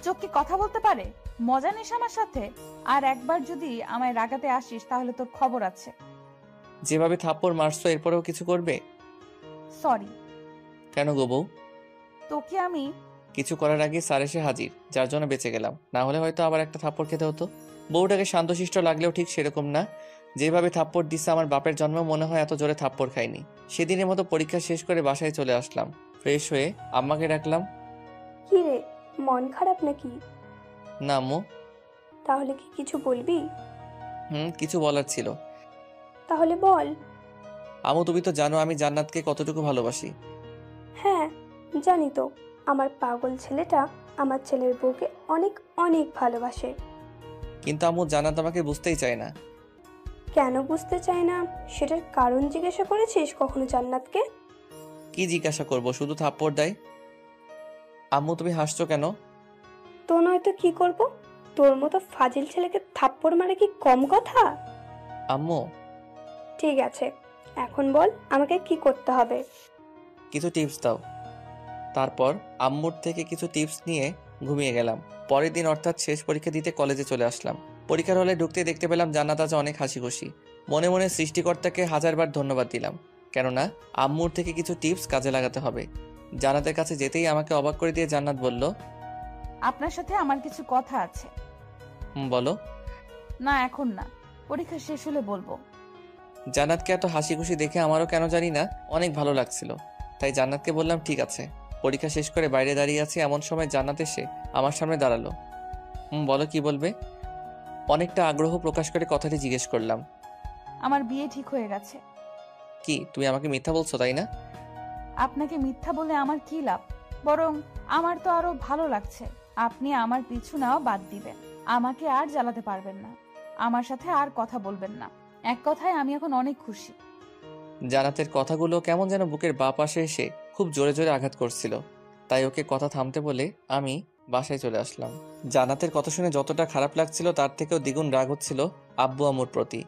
চোখ কি কথা বলতে পারে? মজা নিস আমার সাথে? আর একবার যদি আমায় রাগাতে আসিস তাহলে তোর খবর আছে। যেভাবে থাপ্পড় মারছো এরপরেও কিছু করবে? সরি। কেন গো বউ? তোকে আমি কিছু করার আগে স্যার এসে হাজির, যার জন্য বেঁচে গেলাম। না হলে হয়তো আবার একটা থাপ্পড় খেতে হতো। বউটাকে শান্তশিষ্ট লাগলেও ঠিক সেরকম না। যেভাবে থাপ্পড় দিচ্ছে আমার বাপের জন্ম মনে হয় এত জোরে থাপ্পড় খাইনি। সেদিনের মতো পরীক্ষা শেষ করে বাসায় চলে আসলাম। ফ্রেশ হয়ে আম্মাকে ডাকলাম। কি রে, মন খারাপ নাকি? না আম্মু। তাহলে কি কিছু বলবি? কিছু বলার ছিল। তাহলে বল। আম্মু, তুমি তো জানো আমি জান্নাতকে কতটুকু ভালোবাসি। হ্যাঁ জানি তো, আমার পাগল ছেলেটা আমার ছেলের বউকে অনেক অনেক ভালোবাসে। কিন্তু আম্মু, জান্নাত আমাকে বুঝতেই চায় না। কেন বুঝতে চায় না সেটার কারণ জিজ্ঞাসা করেছিস কখনো জান্নাতকে? কি জিজ্ঞাসা করব, শুধু থাপ্পড় দেয়। আম্মু তুমি হাসছো কেন? তো নয়তো কি করব? তোর মতো ফাজিল ছেলেকে থাপ্পড় মারে কি কম কথা? আম্মু ঠিক আছে, এখন বল আমাকে কি করতে হবে। কিছু টিপস দাও। তারপর আম্মুর থেকে কিছু টিপস নিয়ে ঘুমিয়ে গেলাম। পরের দিন অর্থাৎ শেষ পরীক্ষা দিতে কলেজে চলে আসলাম। পরীক্ষার হলে ঢুকতে দেখতে পেলাম জান্নাত আজ অনেক হাসি খুশি। মনে মনে সৃষ্টিকর্তাকে হাজারবার ধন্যবাদ দিলাম, কেননা আম্মুর থেকে কিছু টিপস কাজে লাগাতে হবে। জান্নাতের কাছে যেতেই আমাকে অবাক করে দিয়ে জান্নাত বলল, আপনার সাথে আমার কিছু কথা আছে। বলো। না এখন না, পরীক্ষা শেষ হলে বলবো। জান্নাতকে এত হাসি খুশি দেখে আমারও কেন জানি না অনেক ভালো লাগছিল। তাই জান্নাতকে বললাম ঠিক আছে। পরীক্ষা শেষ করে বাইরে দাঁড়িয়ে আছি, এমন সময় জান্নাত এসে আমার সামনে দাঁড়ালো। বলো কি বলবে? অনেকটা আগ্রহ প্রকাশ করে কথাটি জিজ্ঞেস করলাম। আমার বিয়ে ঠিক হয়ে গেছে। কি তুমি আমাকে মিথ্যা বলছো, তাই না? আপনাকে মিথ্যা বলে আমার কি লাভ? বরং আমার তো আরো ভালো লাগছে। আপনি আমার পিছু নেওয়া বাদ দিবেন, আমাকে আর জ্বালাতে পারবেন না, আমার সাথে আর কথা বলবেন না। এক কথায় আমি এখন অনেক খুশি। জান্নাতের কথাগুলো কেমন যেন বুকের বাঁ পাশে এসে খুব জোরে জোরে আঘাত করছিল। তাই ওকে কথা থামতে বলে আমি বাসায় চলে আসলাম। জান্নাতের কথা শুনে যতটা খারাপ লাগছিল তার থেকেও দ্বিগুণ রাগ হচ্ছিল আব্বু আম্মুর প্রতি।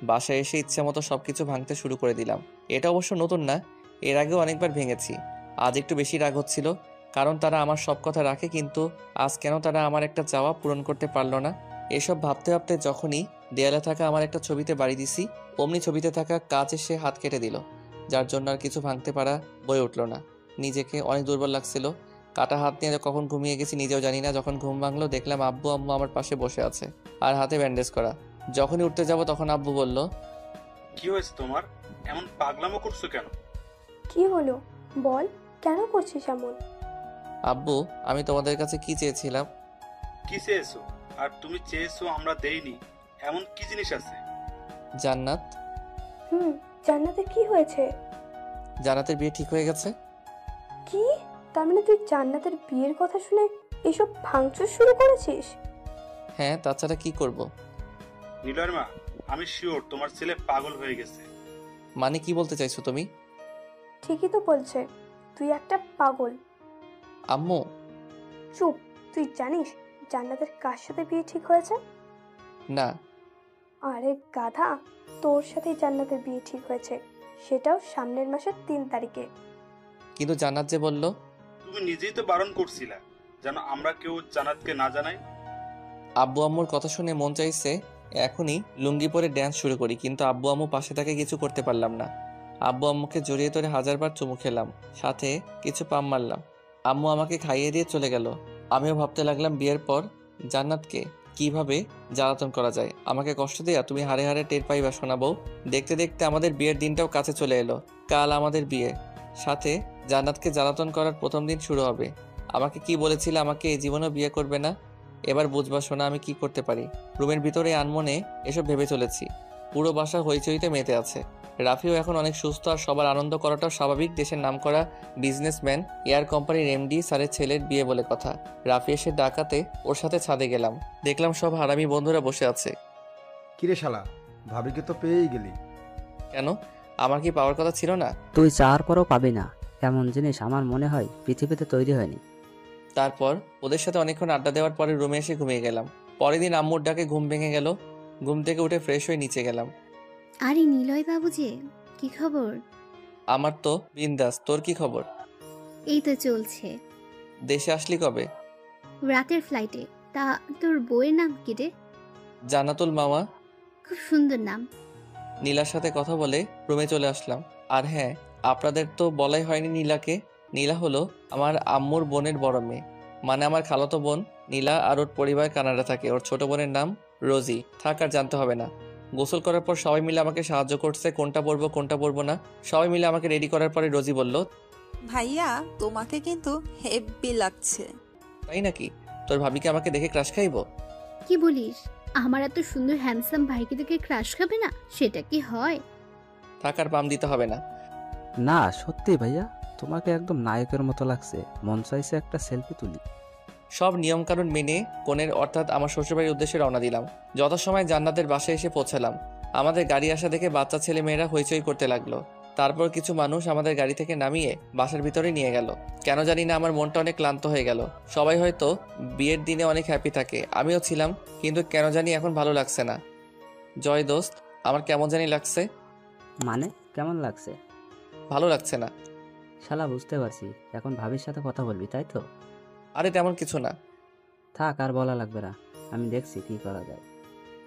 বাসায় এসে ইচ্ছে মতো সবকিছু ভাঙতে শুরু করে দিলাম। এটা অবশ্য নতুন না, এর আগেও অনেকবার ভেঙেছি। আজ একটু বেশি রাগ হচ্ছিল, কারণ তারা আমার সব কথা রাখে, কিন্তু আজ কেন তারা আমার একটা চাওয়া পূরণ করতে পারলো না। এসব ভাবতে ভাবতে যখনই দেয়ালে থাকা আমার একটা ছবিতে বাড়ি দিছি, অমনি ছবিতে থাকা কাচ এসে হাত কেটে দিল, যার জন্য আর কিছু ভাঙতে পারা বয়ে উঠল না। নিজেকে অনেক দুর্বল লাগছিল। কাটা হাত নিয়ে কখন ঘুমিয়ে গেছি নিজেও জানি না। যখন ঘুম ভাঙলো দেখলাম আব্বু আম্মু আমার পাশে বসে আছে আর হাতে ব্যান্ডেজ করা। যখনই উঠতে যাব তখন আব্বু বলল, কি হয়েছে তোমার? এমন পাগলামো করছো কেন? কি হলো বল, কেন করছিস এমন? আব্বু আমি তোমাদের কাছে কি চেয়েছিলাম? কি চেয়েছো? আর তুমি চেয়েছো আমরা দেইনি, এমন কি জিনিস আছে? জান্নাত। জান্নাতের কি হয়েছে? জান্নাতের বিয়ে ঠিক হয়ে গেছে। কি? তার মানে তুই জান্নাতের বিয়ের কথা শুনে এসব ভাঙচুর শুরু করেছিস? হ্যাঁ, তাছাড়া কি করব? নিলয়ের মা, আমি শিওর তোমার ছেলে পাগল হয়ে গেছে। মানে কি বলতে চাইছো তুমি? ঠিকই তো বলছে, তুই একটা পাগল। আম্মু চুপ, তুই জানিস জান্নাতের কার সাথে বিয়ে ঠিক হয়েছে? না। আরে গাধা, তোর সাথেই জান্নাতের বিয়ে ঠিক হয়েছে, সেটাও সামনের মাসের 3 তারিখে। কিন্তু জান্নাত যে বলল। তুমি নিজেই তো বারণ করছিলা যেন আমরা কেউ জান্নাতকে না জানাই। আব্বু আম্মুর কথা শুনে মন চাইছে এখনই লুঙ্গি পরে ড্যান্স শুরু করি, কিন্তু আব্বু আম্মু পাশে থেকে কিছু করতে পারলাম না। আব্বু আম্মুকে জড়িয়ে ধরে হাজারবার চুমু খেলাম, সাথে কিছু পাম মারলাম। আম্মু আমাকে খাইয়ে দিয়ে চলে গেল। আমিও ভাবতে লাগলাম বিয়ের পর জান্নাতকে কিভাবে জ্বালাতন করা যায়। আমাকে কষ্ট দেয়া তুমি হাড়ে হাড়ে টের পাইবা শোনাবো। দেখতে দেখতে আমাদের বিয়ের দিনটাও কাছে চলে এলো। কাল আমাদের বিয়ে, সাথে জান্নাতকে জ্বালাতন করার প্রথম দিন শুরু হবে। আমাকে কি বলেছিলে আমাকে এই জীবনেও বিয়ে করবে না? এবার বুঝবা শোনা আমি কি করতে পারি। রুমের ভিতরে আনমনে এসব ভেবে চলেছি। পুরো বাসা হইচইতে মেতে আছে। রাফিও এখন অনেক সুস্থ, আর সবার আনন্দ করাটাও স্বাভাবিক। দেশের নামকরা বিজনেসম্যান, এয়ার কোম্পানির এমডি স্যারের ছেলের বিয়ে বলে কথা। রাফি এসে ডাকাতে ওর সাথে ছাদে গেলাম, দেখলাম সব হারামি বন্ধুরা বসে আছে। কিরে শালা, ভাবিকে তো পেয়েই গেলি। কেন, আমার কি পাওয়ার কথা ছিল না? তুই চাওয়ার পরও পাবি না, এমন জিনিস আমার মনে হয় পৃথিবীতে তৈরি হয়নি। তারপর ওদের সাথে অনেকক্ষণ আড্ডা দেওয়ার পরে রুমে এসে ঘুমিয়ে গেলাম। পরের দিন আম্মুর ডাকে ঘুম ভেঙে গেল। ঘুম থেকে উঠে ফ্রেশ হয়ে নিচে গেলাম। আরে নিলয় বাবু যে, কি খবর? আমার তো বিন্দাস, তোর কি খবর? এই তো চলছে। দেশে আসলি কবে? রাতের ফ্লাইটে। তা তোর বউয়ের নাম কি রে? জান্নাতুল মামা। খুব সুন্দর নাম। নীলার সাথে কথা বলে রুমে চলে আসলাম। আর হ্যাঁ, আপনাদের তো বলাই হয়নি নীলাকে। নীলা হলো আমার আম্মুর বোনের বড় মেয়ে, মানে আমার খালাতো বোন। নীলা আর ওর পরিবার কানাডা থাকে। ওর ছোট বোনের নাম রোজি। থাক আর জানতে হবে না। গোসল করার পর সবাই মিলে আমাকে সাহায্য করছে, কোনটা পরবো না। সবাই মিলে আমাকে রেডি করার পরে রোজি বলল, ভাইয়া তোমাকে কিন্তু হেব্বি লাগছে। তাই নাকি? তোর ভাবিকে আমাকে দেখে ক্রাশ খাইবো? কি বলিস? আমার এত সুন্দর হ্যান্ডসাম ভাইকে দেখে ক্রাশ খাবে না? সেটা কি হয়? থাক আর পাম দিতে হবে না। না সত্যি ভাইয়া, তোমাকে একদম নায়কের মতো লাগছে, মন চাইছে একটা সেলফি তুলি। সব নিয়মকানুন মেনে কনের অর্থাৎ আমার শ্বশুরবাড়ির উদ্দেশ্যে রওনা দিলাম। যথাসময় জান্নাতের বাসায় এসে পৌঁছালাম। আমাদের গাড়ি আসা দেখে বাচ্চা ছেলে মেয়েরা হইচই করতে লাগলো। তারপর কিছু মানুষ আমাদের গাড়ি থেকে নামিয়ে বাসার ভিতরে নিয়ে গেল। কেন জানি না আমার মনটা অনেক ক্লান্ত হয়ে গেল। সবাই হয়তো বিয়ের দিনে অনেক হ্যাপি থাকে, আমিও ছিলাম, কিন্তু কেন জানি এখন ভালো লাগছে না। জয় দোস্ত, আমার কেমন জানি লাগছে। মানে কেমন লাগছে? ভালো লাগছে না। শালা বুঝতে পারছি, এখন ভাবির সাথে কথা বলবি তাই তো? আরে তেমন কিছু না। থাক, আর বলা লাগবে না, আমি দেখছি কি করা যায়।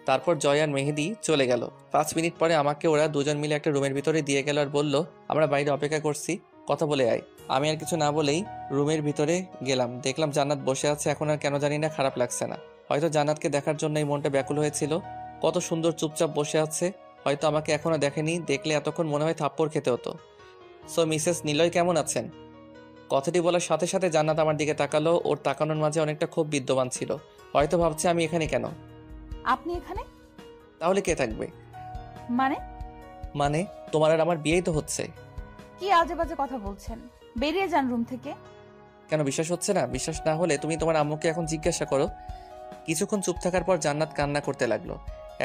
তারপর জয় আর মেহেদি চলে গেল। 5 মিনিট পরে আমাকে ওরা দুজন মিলে একটা রুমের ভিতরে দিয়ে গেল আর বলল, আমরা বাইরে অপেক্ষা করছি, কথা বলে আয়। আমি আর কিছু না বলেই রুমের ভিতরে গেলাম। দেখলাম জান্নাত বসে আছে। এখন আর কেন জানি না খারাপ লাগছে না। হয়তো জান্নাতকে দেখার জন্য এই মনটা ব্যাকুল হয়েছিল। কত সুন্দর চুপচাপ বসে আছে, হয়তো আমাকে এখনো দেখেনি। দেখলে এতক্ষণ মনে হয় থাপ্পড় খেতে হতো। সো মিসেস নিলয় কেমন আছেন? কথাটি বলার সাথে সাথে জান্নাত আমার দিকে তাকালো। ওর তাকানোর মাঝে অনেকটা ক্ষোভ বিদ্যমান ছিল। হয়তো ভাবছে আমি এখানে কেন। আপনি এখানে? তাহলে কে থাকবে? মানে? মানে তোমার আর আমার বিয়েই তো হচ্ছে। কি আজে বাজে কথা বলছেন? বেরিয়ে যান রুম থেকে। কেন বিশ্বাস হচ্ছে না? বিশ্বাস না হলে তুমি তোমার আম্মুকে এখন জিজ্ঞাসা করো। কিছুক্ষণ চুপ থাকার পর জান্নাত কান্না করতে লাগলো।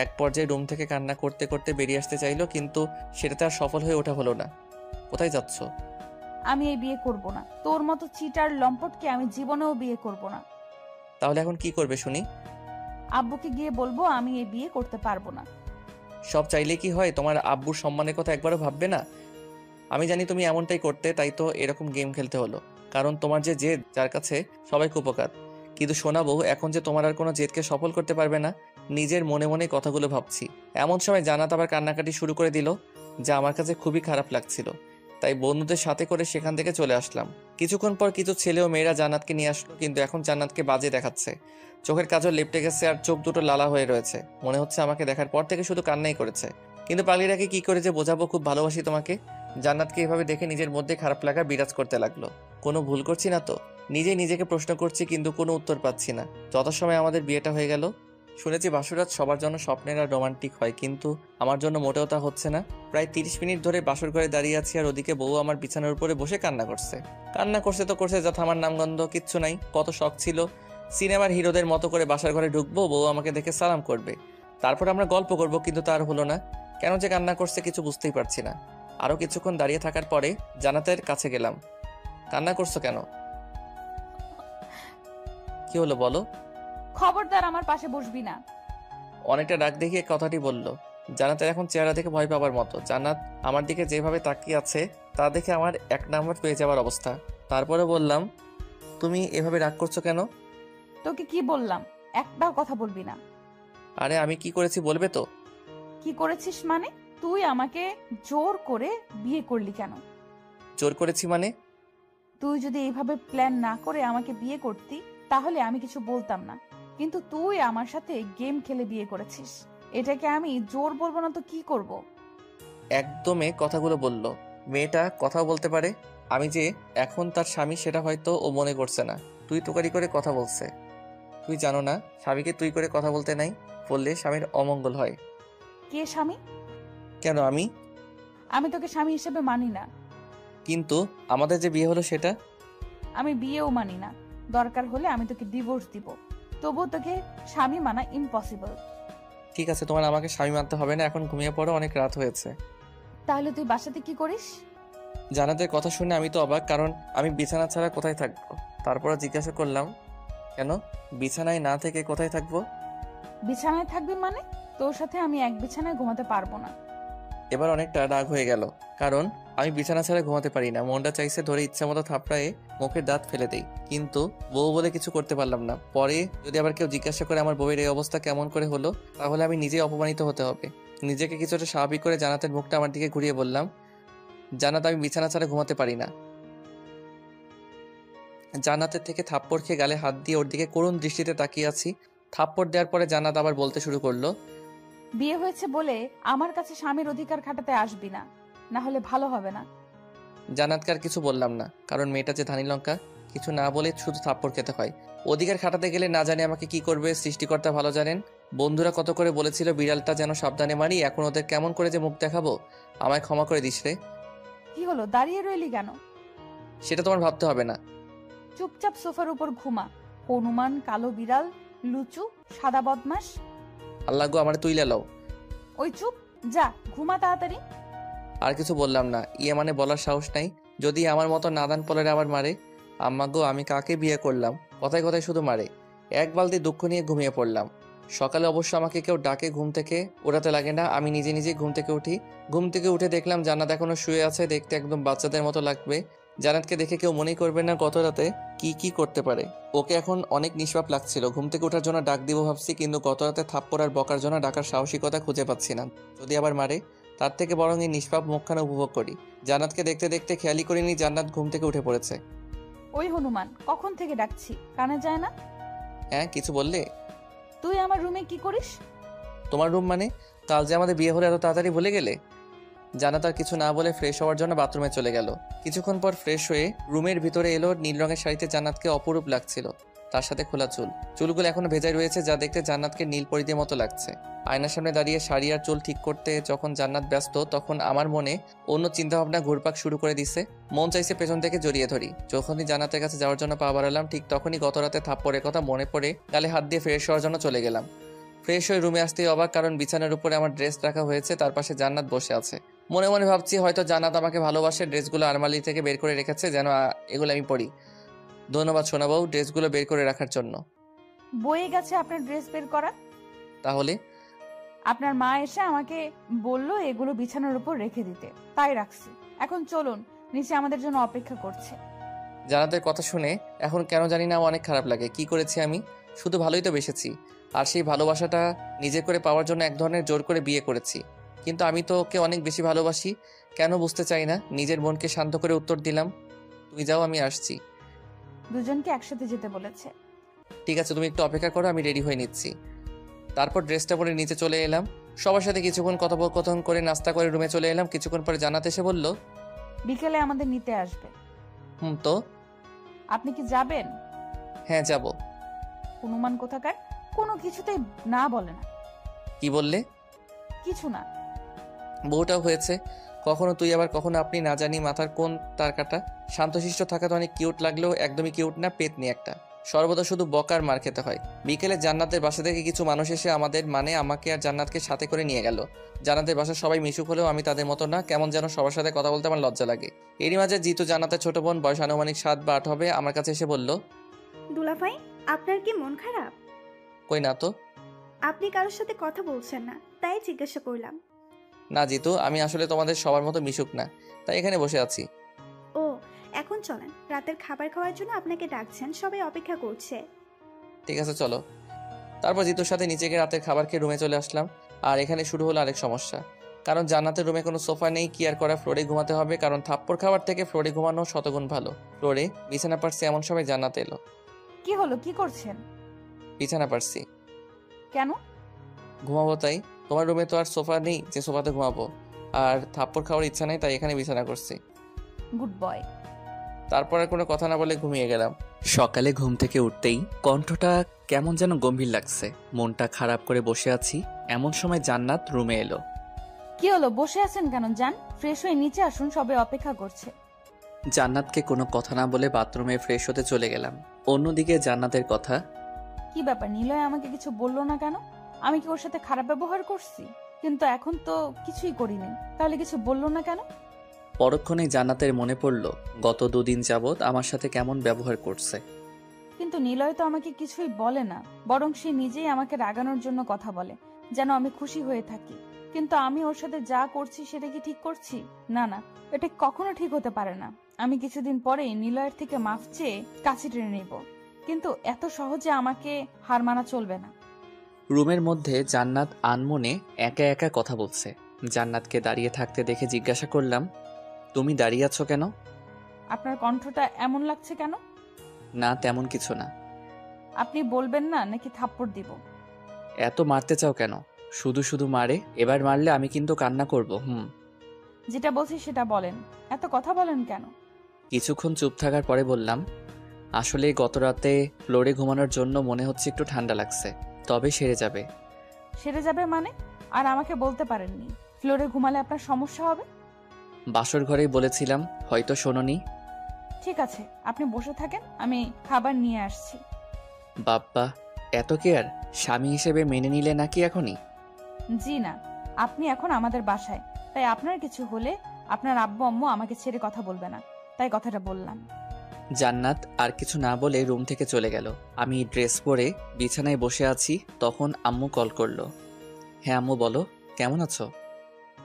এক পর্যায়ে রুম থেকে কান্না করতে করতে বেরিয়ে আসতে চাইলো, কিন্তু সেটাতে আর সফল হয়ে ওঠা হলো না। কোথায় যাচ্ছ? আমি এই বিয়ে করব না। তোর মতো চিটার লম্পটকে আমি জীবনেও বিয়ে করব না। তাহলে এখন কি করবে শুনি? আব্বুকে গিয়ে বলবো আমি এই বিয়ে করতে পারবো না। সব চাইলে কি হয়? তোমার আব্বুর সম্মানের কথা একবারও ভাববে না? আমি জানি তুমি এমনটাই করতে, তাই তো এরকম গেম খেলতে হলো। কারণ তোমার যে জেদ, যার কাছে সবাই কুপকার। কিন্তু শোনাবো, এখন যে তোমার আর কোনো জেদকে সফল করতে পারবে না। নিজের মনে মনে কথাগুলো ভাবছি। এমন সময় জান্নাত আবার কান্নাকাটি শুরু করে দিল, যা আমার কাছে খুবই খারাপ লাগছিল। তাই বন্ধুদের সাথে করে সেখান থেকে চলে আসলাম। কিছুক্ষণ পর কিছু ছেলে ও মেয়েরা জান্নাতকে নিয়ে আসলো, কিন্তু এখন জান্নাতকে বাজে দেখাচ্ছে। চোখের কাজল লেপটে গেছে আর চোখ দুটো লালা হয়ে রয়েছে। মনে হচ্ছে আমাকে দেখার পর থেকে শুধু কান্নাই করেছে। কিন্তু পাগলিটাকে কি করে যে বোঝাবো খুব ভালোবাসি তোমাকে। জান্নাতকে এভাবে দেখে নিজের মধ্যে খারাপ লাগা বিরাজ করতে লাগলো। কোনো ভুল করছি না তো? নিজেই নিজেকে প্রশ্ন করছি, কিন্তু কোনো উত্তর পাচ্ছি না। যথাসময়ে আমাদের বিয়েটা হয়ে গেল। শুনেছি বাসরাত সবার জন্য স্বপ্নের আর রোমান্টিক হয়, কিন্তু আমার জন্য মোটেও তা হচ্ছে না। প্রায় 30 মিনিট ধরে বাসর ঘরে দাঁড়িয়ে আছি, আর ওদিকে বউ আমার বিছানার উপরে বসে কান্না করছে। কান্না করছে তো করছে, যা থামার নামগন্ধ কিচ্ছু নাই। কত শখ ছিল সিনেমার হিরোদের মতো করে বাসার ঘরে ঢুকবো, বউ আমাকে দেখে সালাম করবে, তারপর আমরা গল্প করব, কিন্তু তার হলো না। কেন যে কান্না করছে কিছু বুঝতেই পারছি না। আরো কিছুক্ষণ দাঁড়িয়ে থাকার পরে জান্নাতের কাছে গেলাম। কান্না করছো কেন? কি হলো বলো? খবরদার আমার পাশে বসবি না। অনেকটা ডাক দেখিয়ে কথাটি বলল। জান্নাতের এখন চেহারা দেখে ভয় পাবার মতো। জান্নাত আমার দিকে যেভাবে তাকিয়ে আছে তা দেখে আমার 1 নাম্বার পেয়ে যাওয়ার অবস্থা। তারপরে বললাম, তুমি এভাবে রাগ করছো কেন? তোকে কি বললাম? একটাও কথা বলবি না। আরে আমি কি করেছি বলবে তো? কি করেছিস মানে? তুই আমাকে জোর করে বিয়ে করলি কেন? জোর করেছি মানে? তুই যদি এইভাবে প্ল্যান না করে আমাকে বিয়ে করতি তাহলে আমি কিছু বলতাম না, কিন্তু তুই আমার সাথে গেম খেলে বিয়ে করেছিস। এটাকে আমি জোর বলবো না তো কি করব? একদমে কথাগুলো বলল। মেয়েটা কথাও বলতে পারে। আমি যে এখন তার স্বামী সেটা হয়তো ও মনে করছে না। তুই তোকারি করে কথা বলছে। তুই জানো না স্বামীকে তুই করে কথা বলতে নাই, বললে স্বামীর অমঙ্গল হয়। কে স্বামী? কেন আমি? আমি তোকে স্বামী হিসেবে মানি না। কিন্তু আমাদের যে বিয়ে হলো সেটা? আমি বিয়েও মানি না। দরকার হলে আমি তোকে ডিভোর্স দিব, তবুও তোকে স্বামী মানা ইম্পসিবল। ঠিক আছে, তোমার আমাকে স্বামী মানতে হবে না। এখন ঘুমিয়ে পড়ো, অনেক রাত হয়েছে। তাহলে তুই বাসাতে কি করিস? জান্নাতের কথা শুনে আমি তো অবাক, কারণ আমি বিছানা ছাড়া কোথায় থাকবো। তারপর জিজ্ঞাসা করলাম, কেন বিছানায় না থেকে কোথায় থাকবো? বিছানায় থাকবি মানে? তোর সাথে আমি এক বিছানায় ঘুমাতে পারবো না। এবার অনেকটা রাগ হয়ে গেল, কারণ আমি বিছানা ছাড়া ঘুমাতে পারি না। মনটা চাইছে ধরে ইচ্ছা মতো থাপড়ায়ে মুখের দাঁত ফেলে দেই, কিন্তু বউ বলে কিছু করতে পারলাম না। পরে যদি আবার কেউ জিজ্ঞাসা করে আমার বউয়ের এই অবস্থা কেমন করে হলো, তাহলে আমি নিজেই অপমানিত হতে হবে। নিজেকে কিছুটা স্বাভাবিক করে জান্নাতের মুখটা আমার দিকে ঘুরিয়ে বললাম, জান্নাত, আমি বিছানা ছাড়া ঘুমাতে পারি না। জান্নাতের থেকে থাপ্পড় খেয়ে গালে হাত দিয়ে ওর দিকে করুণ দৃষ্টিতে তাকিয়ে আছি। থাপ্পড় দেওয়ার পরে জান্নাত আবার বলতে শুরু করলো, বিয়ে হয়েছে বলে আমার কাছে স্বামীর অধিকার খাটাতে আসবি না, না হলে ভালো হবে না। জান্নাতকে আর কিছু বললাম না, কারণ মেয়েটা যে ধানি লঙ্কা, কিছু না বলে শুধু থাপ্পড় খেতে হয়। অধিকার খাটাতে গেলে না জানি আমাকে কি করবে, সৃষ্টিকর্তা ভালো জানেন। বন্ধুরা কত করে বলেছিল বিড়ালটা যেন সাবধানে মারি, এখন ওদের কেমন করে যে মুখ দেখাবো। আমায় ক্ষমা করে দিস রে। কি হলো, দাঁড়িয়ে রইলি কেন? সেটা তোমার ভাবতে হবে না। চুপচাপ সোফার উপর ঘুমা। হনুমান, কালো বিড়াল, লুচু, সাদা বদমাস। আল্লাহ গো, আমার তুই লেলাও। ওই চুপ, যা ঘুমা তাড়াতাড়ি। আর কিছু বললাম না। মানে বলার সাহস নাই। যদি আমার মতো নাদান পলের আবার মারে। আম্মা গো, আমি কাকে বিয়ে করলাম? কথায় কথায় শুধু মারে। এক বালতি দুঃখ নিয়ে ঘুমিয়ে পড়লাম। সকালে অবশ্য আমাকে কেউ ডাকে ঘুম থেকে ওঠাতে লাগে না, আমি নিজে নিজে ঘুম থেকে উঠি। ঘুম থেকে উঠে দেখলাম জান্নাত এখনো শুয়ে আছে, দেখতে একদম বাচ্চাদের মতো লাগবে। জান্নাতকে দেখে কেউ মনেই করবে না গত রাতে কি করতে পারে। ওকে এখন অনেক নিষ্পাপ লাগছিল। ঘুম থেকে ওঠার জন্য ডাক দিব ভাবছি, কিন্তু গত রাতে থাপ্পড় আর বকার জন্য ডাকার সাহসিকতা খুঁজে পাচ্ছি না। যদি আবার মারে, তার থেকে বরং এই নিষ্পাপ মুখখানা উপভোগ করি। জান্নাতকে দেখতে দেখতে খেয়ালই করিনি জান্নাত ঘুম থেকে উঠে পড়েছে। ওই হনুমান, কখন থেকে ডাকছি, কানে যায় না? হ্যাঁ, কিছু বললে? তুই আমার রুমে কি করিস? তোমার রুম মানে? কাল যে আমাদের বিয়ে হলে এত তাড়াতাড়ি ভুলে গেলে? জান্নাত আর কিছু না বলে ফ্রেশ হওয়ার জন্য বাথরুমে চলে গেল। কিছুক্ষণ পর ফ্রেশ হয়ে রুমের ভিতরে এলো। নীল রঙের শাড়িতে জান্নাতকে অপরূপ লাগছিল, তার সাথে খোলা চুলগুলো এখনো ভেজাই রয়েছে, যা দেখতে জান্নাতকে নীল পরিদের মতো লাগছে। আয়নার সামনে দাঁড়িয়ে শাড়ি আর চুল ঠিক করতে যখন জান্নাত ব্যস্ত, তখন আমার মনে অন্য চিন্তাভাবনা ঘুরপাক শুরু করে দিছে। মন চাইছে পেছন থেকে জড়িয়ে ধরি। যখনই জান্নাতের কাছে যাওয়ার জন্য পা বাড়ালাম, ঠিক তখনই গত রাতে থাপ্পড়ের কথা মনে পড়ে গালে হাত দিয়ে ফ্রেশ হওয়ার জন্য চলে গেলাম। ফ্রেশ হয়ে রুমে আসতেই অবাক, কারণ বিছানার উপরে আমার ড্রেস রাখা হয়েছে, তার পাশে জান্নাত বসে আছে। মনে মনে ভাবছি হয়তো জান্নাত আমাকে ভালোবাসে, ড্রেসগুলো আলমারি থেকে বের করে রেখেছে যেন এগুলো আমি পরি। ধন্যবাদ সোনা বউ ড্রেসগুলো বের করে রাখার জন্য। বয়ে গেছে আপনার ড্রেস বের করা? তাহলে? আপনার মা এসে আমাকে বলল এগুলো বিছানার উপর রেখে দিতে, তাই রাখছি। এখন চলুন, নিচে আমাদের জন্য অপেক্ষা করছে। জান্নাতের কথা শুনে এখন কেন জানি না অনেক খারাপ লাগে। কি করেছি আমি? শুধু ভালোই তো বেসেছি, আর সেই ভালোবাসাটা নিজে করে পাওয়ার জন্য এক ধরনের জোর করে বিয়ে করেছি। কিন্তু আমি তো ওকে অনেক বেশি ভালোবাসি, কেন বুঝতে চাই না। নিজের মনকে শান্ত করে উত্তর দিলাম, তুমি যাও, আমি আসছি। দুজনকে একসাথে যেতে বলেছে। ঠিক আছে, তুমি একটু অপেক্ষা করো, আমি রেডি হয়ে নিচ্ছি। তারপর ড্রেসটা পরে নিচে চলে এলাম। সবার সাথে কিছুক্ষণ কথোপকথন করে নাস্তা করে রুমে চলে এলাম। কিছুক্ষণ পরে জান্নাত এসে বলল, বিকেলে আমাদের নিতে আসবে। তো আপনি কি যাবেন? হ্যাঁ যাব। হনুমান কোথাকার, কোনো কিছুতেই না বলে না। কি বললে? কিছু না। বউটাও হয়েছে, কখনো তুই আবার কখনো আপনি, না জানি মাথার কোন তার কাটা। শান্তশিষ্ট থাকা তো অনেক কিউট লাগলেও একদমই কিউট না, পেতনি একটা। সর্বদা শুধু বকার মার খেতে হয়। বিকেলে জান্নাতের বাসা থেকে কিছু মানুষ এসে আমাকে আর জান্নাতকে সাথে করে নিয়ে গেল। জান্নাতের বাসার সবাই মিশুক হলেও আমি তাদের মতো না, কেমন যেন সবার সাথে কথা বলতে আমার লজ্জা লাগে। এরই মাঝে জিতু, জান্নাতের ছোট বোন, বয়স আনুমানিক 7 বা 8 হবে, আমার কাছে এসে বলল, দুলাভাই, আপনার কি মন খারাপ? কই না তো। আপনি কারোর সাথে কথা বলছেন না, তাই জিজ্ঞাসা করলাম। না জিতু, আমি আসলে তোমাদের সবার মতো মিশুক না, তাই এখানে বসে আছি। ও, এখন চলেন, রাতের খাবার খাওয়ার জন্য আপনাকে ডাকছেন, সবাই অপেক্ষা করছে। ঠিক আছে চলো। তারপর জিতুর সাথে নিচে গিয়ে রাতের খাবার খেয়ে রুমে চলে আসলাম। আর এখানে শুরু হলো আরেক সমস্যা, কারণ জান্নাতের রুমে কোনো সোফা নেই। কি আর করা, ফ্লোরে ঘুমাতে হবে, কারণ থাপ্পড় খাবার থেকে ফ্লোরে ঘুমানো শতগুণ ভালো। ফ্লোরে বিছানা পারছি, এমন সময় জান্নাত এলো। কি হলো, কি করছেন? বিছানা পারছি। কেন? ঘুমাবো তাই। তোমার রুমে তো আর সোফা নেই যে সোফাতে ঘুমাবো, আর থাপ্পড় খাওয়ার ইচ্ছা নেই, তাই এখানে বিছানা করছি। Good boy. তারপর আর কোনো কথা না বলে ঘুমিয়ে গেলাম। সকালে ঘুম থেকে উঠতেই কণ্ঠটা কেমন যেন গম্ভীর লাগছে, মনটা খারাপ করে বসে আছি। এমন সময় জান্নাত রুমে এলো। কি হলো, বসে আছেন কেন? যান, ফ্রেশ হয়ে নিচে আসুন, সবাই অপেক্ষা করছে। জান্নাতকে কোনো কথা না বলে বাথরুমে ফ্রেশ হতে চলে গেলাম। অন্যদিকে জান্নাতের কথা, কি ব্যাপার, নিলয় আমাকে কিছু বললো না কেন? আমি কি ওর সাথে খারাপ ব্যবহার করছি? কিন্তু এখন তো কিছুই করিনি, তাহলে কিছু বললো না কেন? পরক্ষণেই জান্নাতের মনে পড়ল গত 2 দিন যাবৎ আমার সাথে কেমন ব্যবহার করছে। কিন্তু নিলয় তো আমাকে কিছুই বলে না, বরং সে নিজেই আমাকে রাগানোর জন্য কথা বলে, যেন আমি খুশি হয়ে থাকি। কিন্তু আমি ওর সাথে যা করছি সেটা কি ঠিক করছি? না না, এটা কখনো ঠিক হতে পারে না। আমি কিছুদিন পরেই নিলয়ের থেকে মাফ চেয়ে কাছে টেনে নেব, কিন্তু এত সহজে আমাকে হার মানা চলবে না। রুমের মধ্যে জান্নাত আনমনে একা একা কথা বলছে। জান্নাতকে দাঁড়িয়ে থাকতে দেখে জিজ্ঞাসা করলাম, তুমি দাঁড়িয়ে আছো কেন? আপনার কণ্ঠটা এমন লাগছে কেন? না তেমন কিছু না। আপনি বলবেন না নাকি থাপ্পড় দিব? এত মারতে চাও কেন? শুধু শুধু মারে, এবার মারলে আমি কিন্তু কান্না করব। যেটা বলছি সেটা বলেন, এত কথা বলেন কেন? কিছুক্ষণ চুপ থাকার পরে বললাম, আসলে গত রাতে ফ্লোরে ঘুমানোর জন্য মনে হচ্ছে একটু ঠান্ডা লাগছে, তবে সেরে যাবে। সেরে যাবে মানে? আর আমাকে বলতে পারেননি ফ্লোরে ঘুমালে আপনার সমস্যা হবে? বাসর ঘরেই বলেছিলাম, হয়তো শোনোনি। ঠিক আছে, আপনি বসে থাকেন, আমি খাবার নিয়ে আসছি। বাপ্পা, এত কেয়ার স্বামী হিসেবে মেনে নিলে নাকি এখনই? জি না, আপনি এখন আমাদের বাসায়, তাই আপনার কিছু হলে আপনার আব্বু আম্মু আমাকে ছেড়ে কথা বলবে না, তাই কথাটা বললাম। জান্নাত আর কিছু না বলে রুম থেকে চলে গেল। আমি ড্রেস পরে বিছানায় বসে আছি, তখন আম্মু কল করলো। হ্যাঁ আম্মু বলো, কেমন আছো?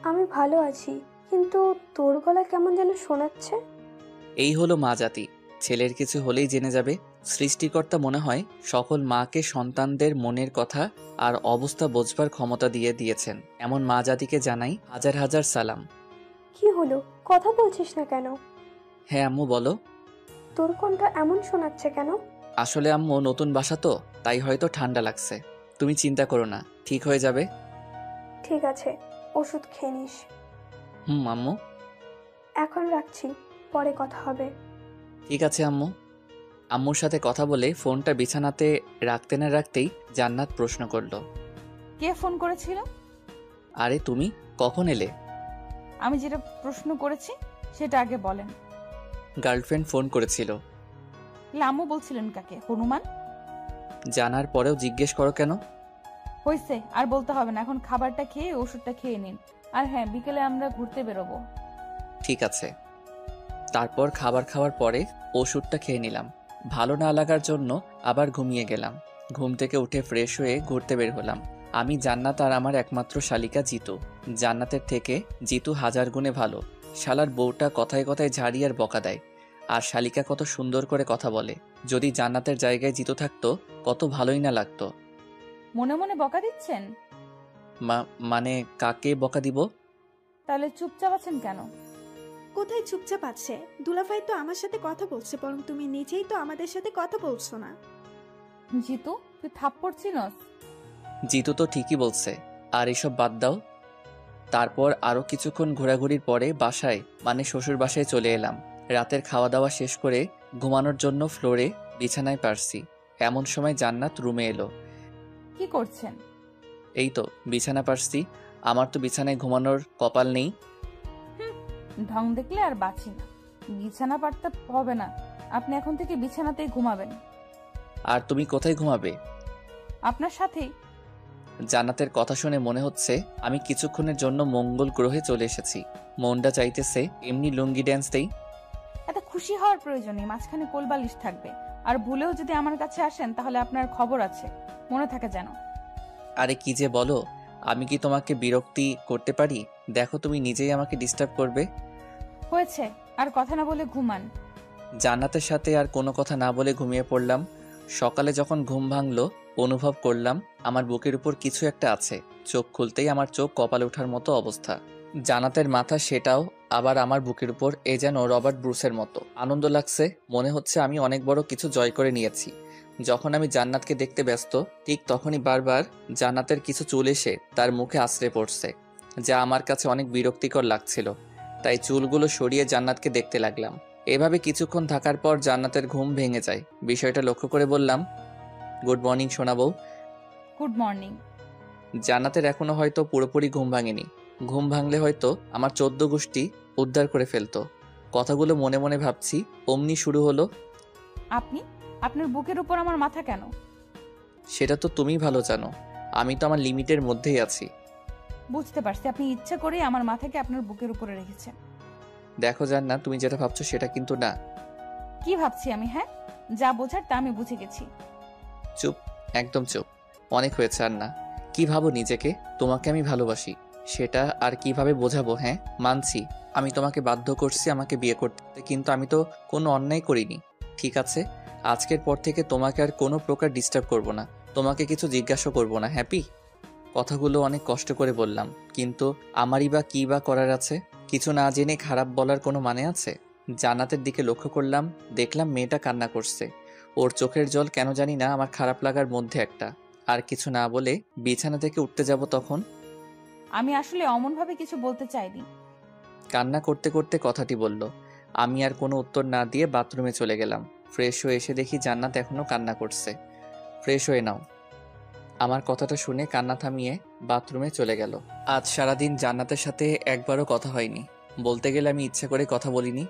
আমি ভালো আছি, কিন্তু তোর গলা কেমন যেন শোনাচ্ছে। এই হলো মা জাতি, ছেলের কিছু হলেই জেনে যাবে। সৃষ্টিকর্তা মনে হয় সকল মাকে সন্তানদের মনের কথা আর অবস্থা বোঝবার ক্ষমতা দিয়ে দিয়েছেন। এমন মা জাতিকে জানাই হাজার হাজার সালাম। কি হলো, কথা বলছিস না কেন? হ্যাঁ আম্মু বলো। তোর কোনটা এমন শোনাচ্ছে কেন? আসলে আম্মু নতুন বাসা তো, তাই হয়তো ঠান্ডা লাগছে। তুমি চিন্তা করো না, ঠিক হয়ে যাবে। ঠিক আছে, ওষুধ খেয়ে নিস। আম্মু। এখন রাখছি, পরে কথা হবে। ঠিক আছে আম্মু। আম্মুর সাথে কথা বলে ফোনটা বিছানাতে রাখতে না রাখতেই জান্নাত প্রশ্ন করলো, কে ফোন করেছিল? আরে তুমি কখন এলে? আমি যেটা প্রশ্ন করেছি সেটা আগে বলেন। গার্লফ্রেন্ড ফোন করেছিল। লামু বলছিলেন কাকে? হনুমান? জানার পরেও জিজ্ঞেস করো কেন? হয়েছে, আর বলতে হবে না। এখন খাবারটা খেয়ে ওষুধটা খেয়ে নিন। আর হ্যাঁ, বিকেলে আমরা ঘুরতে বেরোবো। ঠিক আছে। তারপর খাবার খাওয়ার পরে ওষুধটা খেয়ে নিলাম। ভালো না লাগার জন্য আবার ঘুমিয়ে গেলাম। ঘুম থেকে উঠে ফ্রেশ হয়ে ঘুরতে বের হলাম। আমি, জান্নাত আর আমার একমাত্র শালিকা জিতু। জান্নাতের থেকে জিতু হাজার গুণে ভালো। শালার বউটা কথায় কথায় ঝাড়ি আর বকা দেয়, আর শালিকা কত সুন্দর করে কথা বলে। যদি জান্নাতের জায়গায় জিতু থাকতো কত ভালোই না লাগতো। মনে মনে বকা দিচ্ছেন? মানে কাকে বকা দিব? তাহলে চুপচাপ আছেন কেন? কোথায় চুপচাপ আছে? দুলাভাই তো আমার সাথে কথা বলছে, বরং তুমি নিজেই তো আমাদের সাথে কথা বলছো না। জিতু, তুই থাপ্পড় চিনস? জিতু তো ঠিকই বলছে, আর এসব বাদ দাও। তারপর আরো কিছুক্ষণ ঘোরাঘুরির পরে বাসায়, মানে শ্বশুর বাসায় চলে এলাম। রাতের খাওয়া দাওয়া শেষ করে ঘুমানোর জন্য ফ্লোরে বিছানায় পারছি। এমন সময় জান্নাত রুমে এলো। কি করছেন? এই তো বিছানা পারছি। আমার তো বিছানায় ঘুমানোর কপাল নেই। ঢং দেখলে আর বাঁচি না। বিছানা পারতে হবে না, আপনি এখন থেকে বিছানাতেই ঘুমাবেন। আর তুমি কোথায় ঘুমাবে? আপনার সাথেই। জান্নাতের কথা শুনে মনে হচ্ছে আমি কিছুক্ষণের জন্য মঙ্গল গ্রহে চলে এসেছি। মনটা চাইতেছে এমনি লুঙ্গি ড্যান্স দেই। এত খুশি হওয়ার প্রয়োজন নেই, মাঝখানে কোলবালিশ থাকবে। আর ভুলেও যদি আমার কাছে আসেন তাহলে আপনার খবর আছে, মনে থাকে যেন। আরে কি যে বলো, আমি কি তোমাকে বিরক্তি করতে পারি? দেখো তুমি নিজেই আমাকে ডিস্টার্ব করবে। হয়েছে, আর কথা না বলে ঘুমান। জান্নাতের সাথে আর কোনো কথা না বলে ঘুমিয়ে পড়লাম। সকালে যখন ঘুম ভাঙলো অনুভব করলাম আমার বুকের উপর কিছু একটা আছে। চোখ খুলতেই আমার চোখ কপালে ওঠার মতো অবস্থা। জান্নাতের মাথা, সেটাও আবার আমার বুকের উপর। এ যেন রবার্ট ব্রুসের মতো। আনন্দ লাগছে, মনে হচ্ছে আমি অনেক বড় কিছু জয় করে নিয়েছি। যখন আমি জান্নাতকে দেখতে ব্যস্ত, ঠিক তখনই বারবার জান্নাতের কিছু চুল এসে তার মুখে আছড়ে পড়ছে, যা আমার কাছে অনেক বিরক্তিকর লাগছিল। তাই চুলগুলো সরিয়ে জান্নাতকে দেখতে লাগলাম। এভাবে কিছুক্ষণ থাকার পর জান্নাতের ঘুম ভেঙে যায়। বিষয়টা লক্ষ্য করে বললাম, গুড মর্নিং সোনা বউ। Good morning. জান্নাতের এখনো হয়তো পুরোপুরি ঘুম ভাঙেনি। ঘুম ভাঙলে হয়তো আমার 14 গোষ্ঠী উদ্ধার করে ফেলতো। কথাগুলো মনে মনে ভাবছি, অমনি শুরু হলো, আপনার বুকের উপর আমার মাথা কেন? সেটা তো তুমি ভালো জানো। আমি তো আমার লিমিটের মধ্যেই আছি। বুঝতে পারছি, আপনি ইচ্ছা করেই আমার মাথাকে আপনার বুকের উপরে রেখেছেন। দেখো জান্নাত, তুমি যেটা ভাবছো সেটা কিন্তু না। কি ভাবছি আমি? হ্যাঁ, যা বোঝার তা আমি বুঝে গেছি। চুপ, একদম চুপ। অনেক হয়েছে, আর না। কি ভাবো নিজেকে? তোমাকে আমি ভালোবাসি, সেটা আর কিভাবে বোঝাবো? হ্যাঁ মানছি আমি তোমাকে বাধ্য করছি আমাকে বিয়ে করতে, কিন্তু আমি তো কোনো অন্যায় করিনি। ঠিক আছে, আজকের পর থেকে তোমাকে আর কোনো প্রকার ডিস্টার্ব করব না, তোমাকে কিছু জিজ্ঞাসা করব না। হ্যাপি? কথাগুলো অনেক কষ্ট করে বললাম, কিন্তু আমারই বা কী বা করার আছে? কিছু না জেনে খারাপ বলার কোনো মানে আছে? জান্নাতের দিকে লক্ষ্য করলাম, দেখলাম মেয়েটা কান্না করছে। ওর চোখের জল কেন জানি না আমার খারাপ লাগার মধ্যে একটা। আর কিছু না বলে বিছানা থেকে উঠতে যাব, তখন আমি আসলে অমনভাবে কিছু বলতে চাইনি। কান্না করতে করতে কথাটি বলল। আমি আর কোনো উত্তর না দিয়ে বাথরুমে চলে গেলাম। ফ্রেশ হয়ে এসে দেখি জান্নাত এখনো কান্না করছে। ফ্রেশ হয়ে নাও। আমার কথাটা শুনে কান্না থামিয়ে বাথরুমে চলে গেল। আজ সারাদিন জান্নাতের সাথে একবারও কথা হয়নি। বলতে গেলে আমি ইচ্ছা করে কথা বলিনি।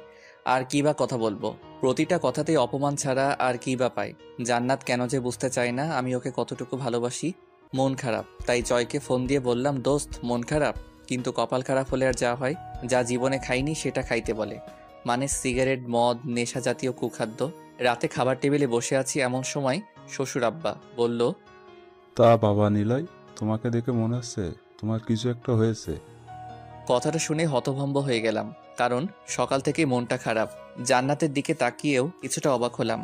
আর কি বা কথা বলবো? প্রতিটা কথাতেই অপমান ছাড়া আর কি বা পাই। জান্নাত কেন যে বুঝতে চায় না আমি ওকে কতটুকু ভালোবাসি। মন খারাপ, তাই জয়কে ফোন দিয়ে বললাম, দোস্ত মন খারাপ? কিন্তু কপাল খারাপ হলে আর যা হয়, যা জীবনে খাইনি সেটা খাইতে বলে। মানে সিগারেট, মদ, নেশা জাতীয় কুখাদ্য। রাতে খাবার টেবিলে বসে আছি, এমন সময় শ্বশুর আব্বা বলল, তা বাবা নিলয়, তোমাকে দেখে মনে হচ্ছে তোমার কিছু একটা হয়েছে। কথাটা শুনে হতভম্ব হয়ে গেলাম, কারণ সকাল থেকেই মনটা খারাপ। জান্নাতের দিকে তাকিয়েও কিছুটা অবাক হলাম।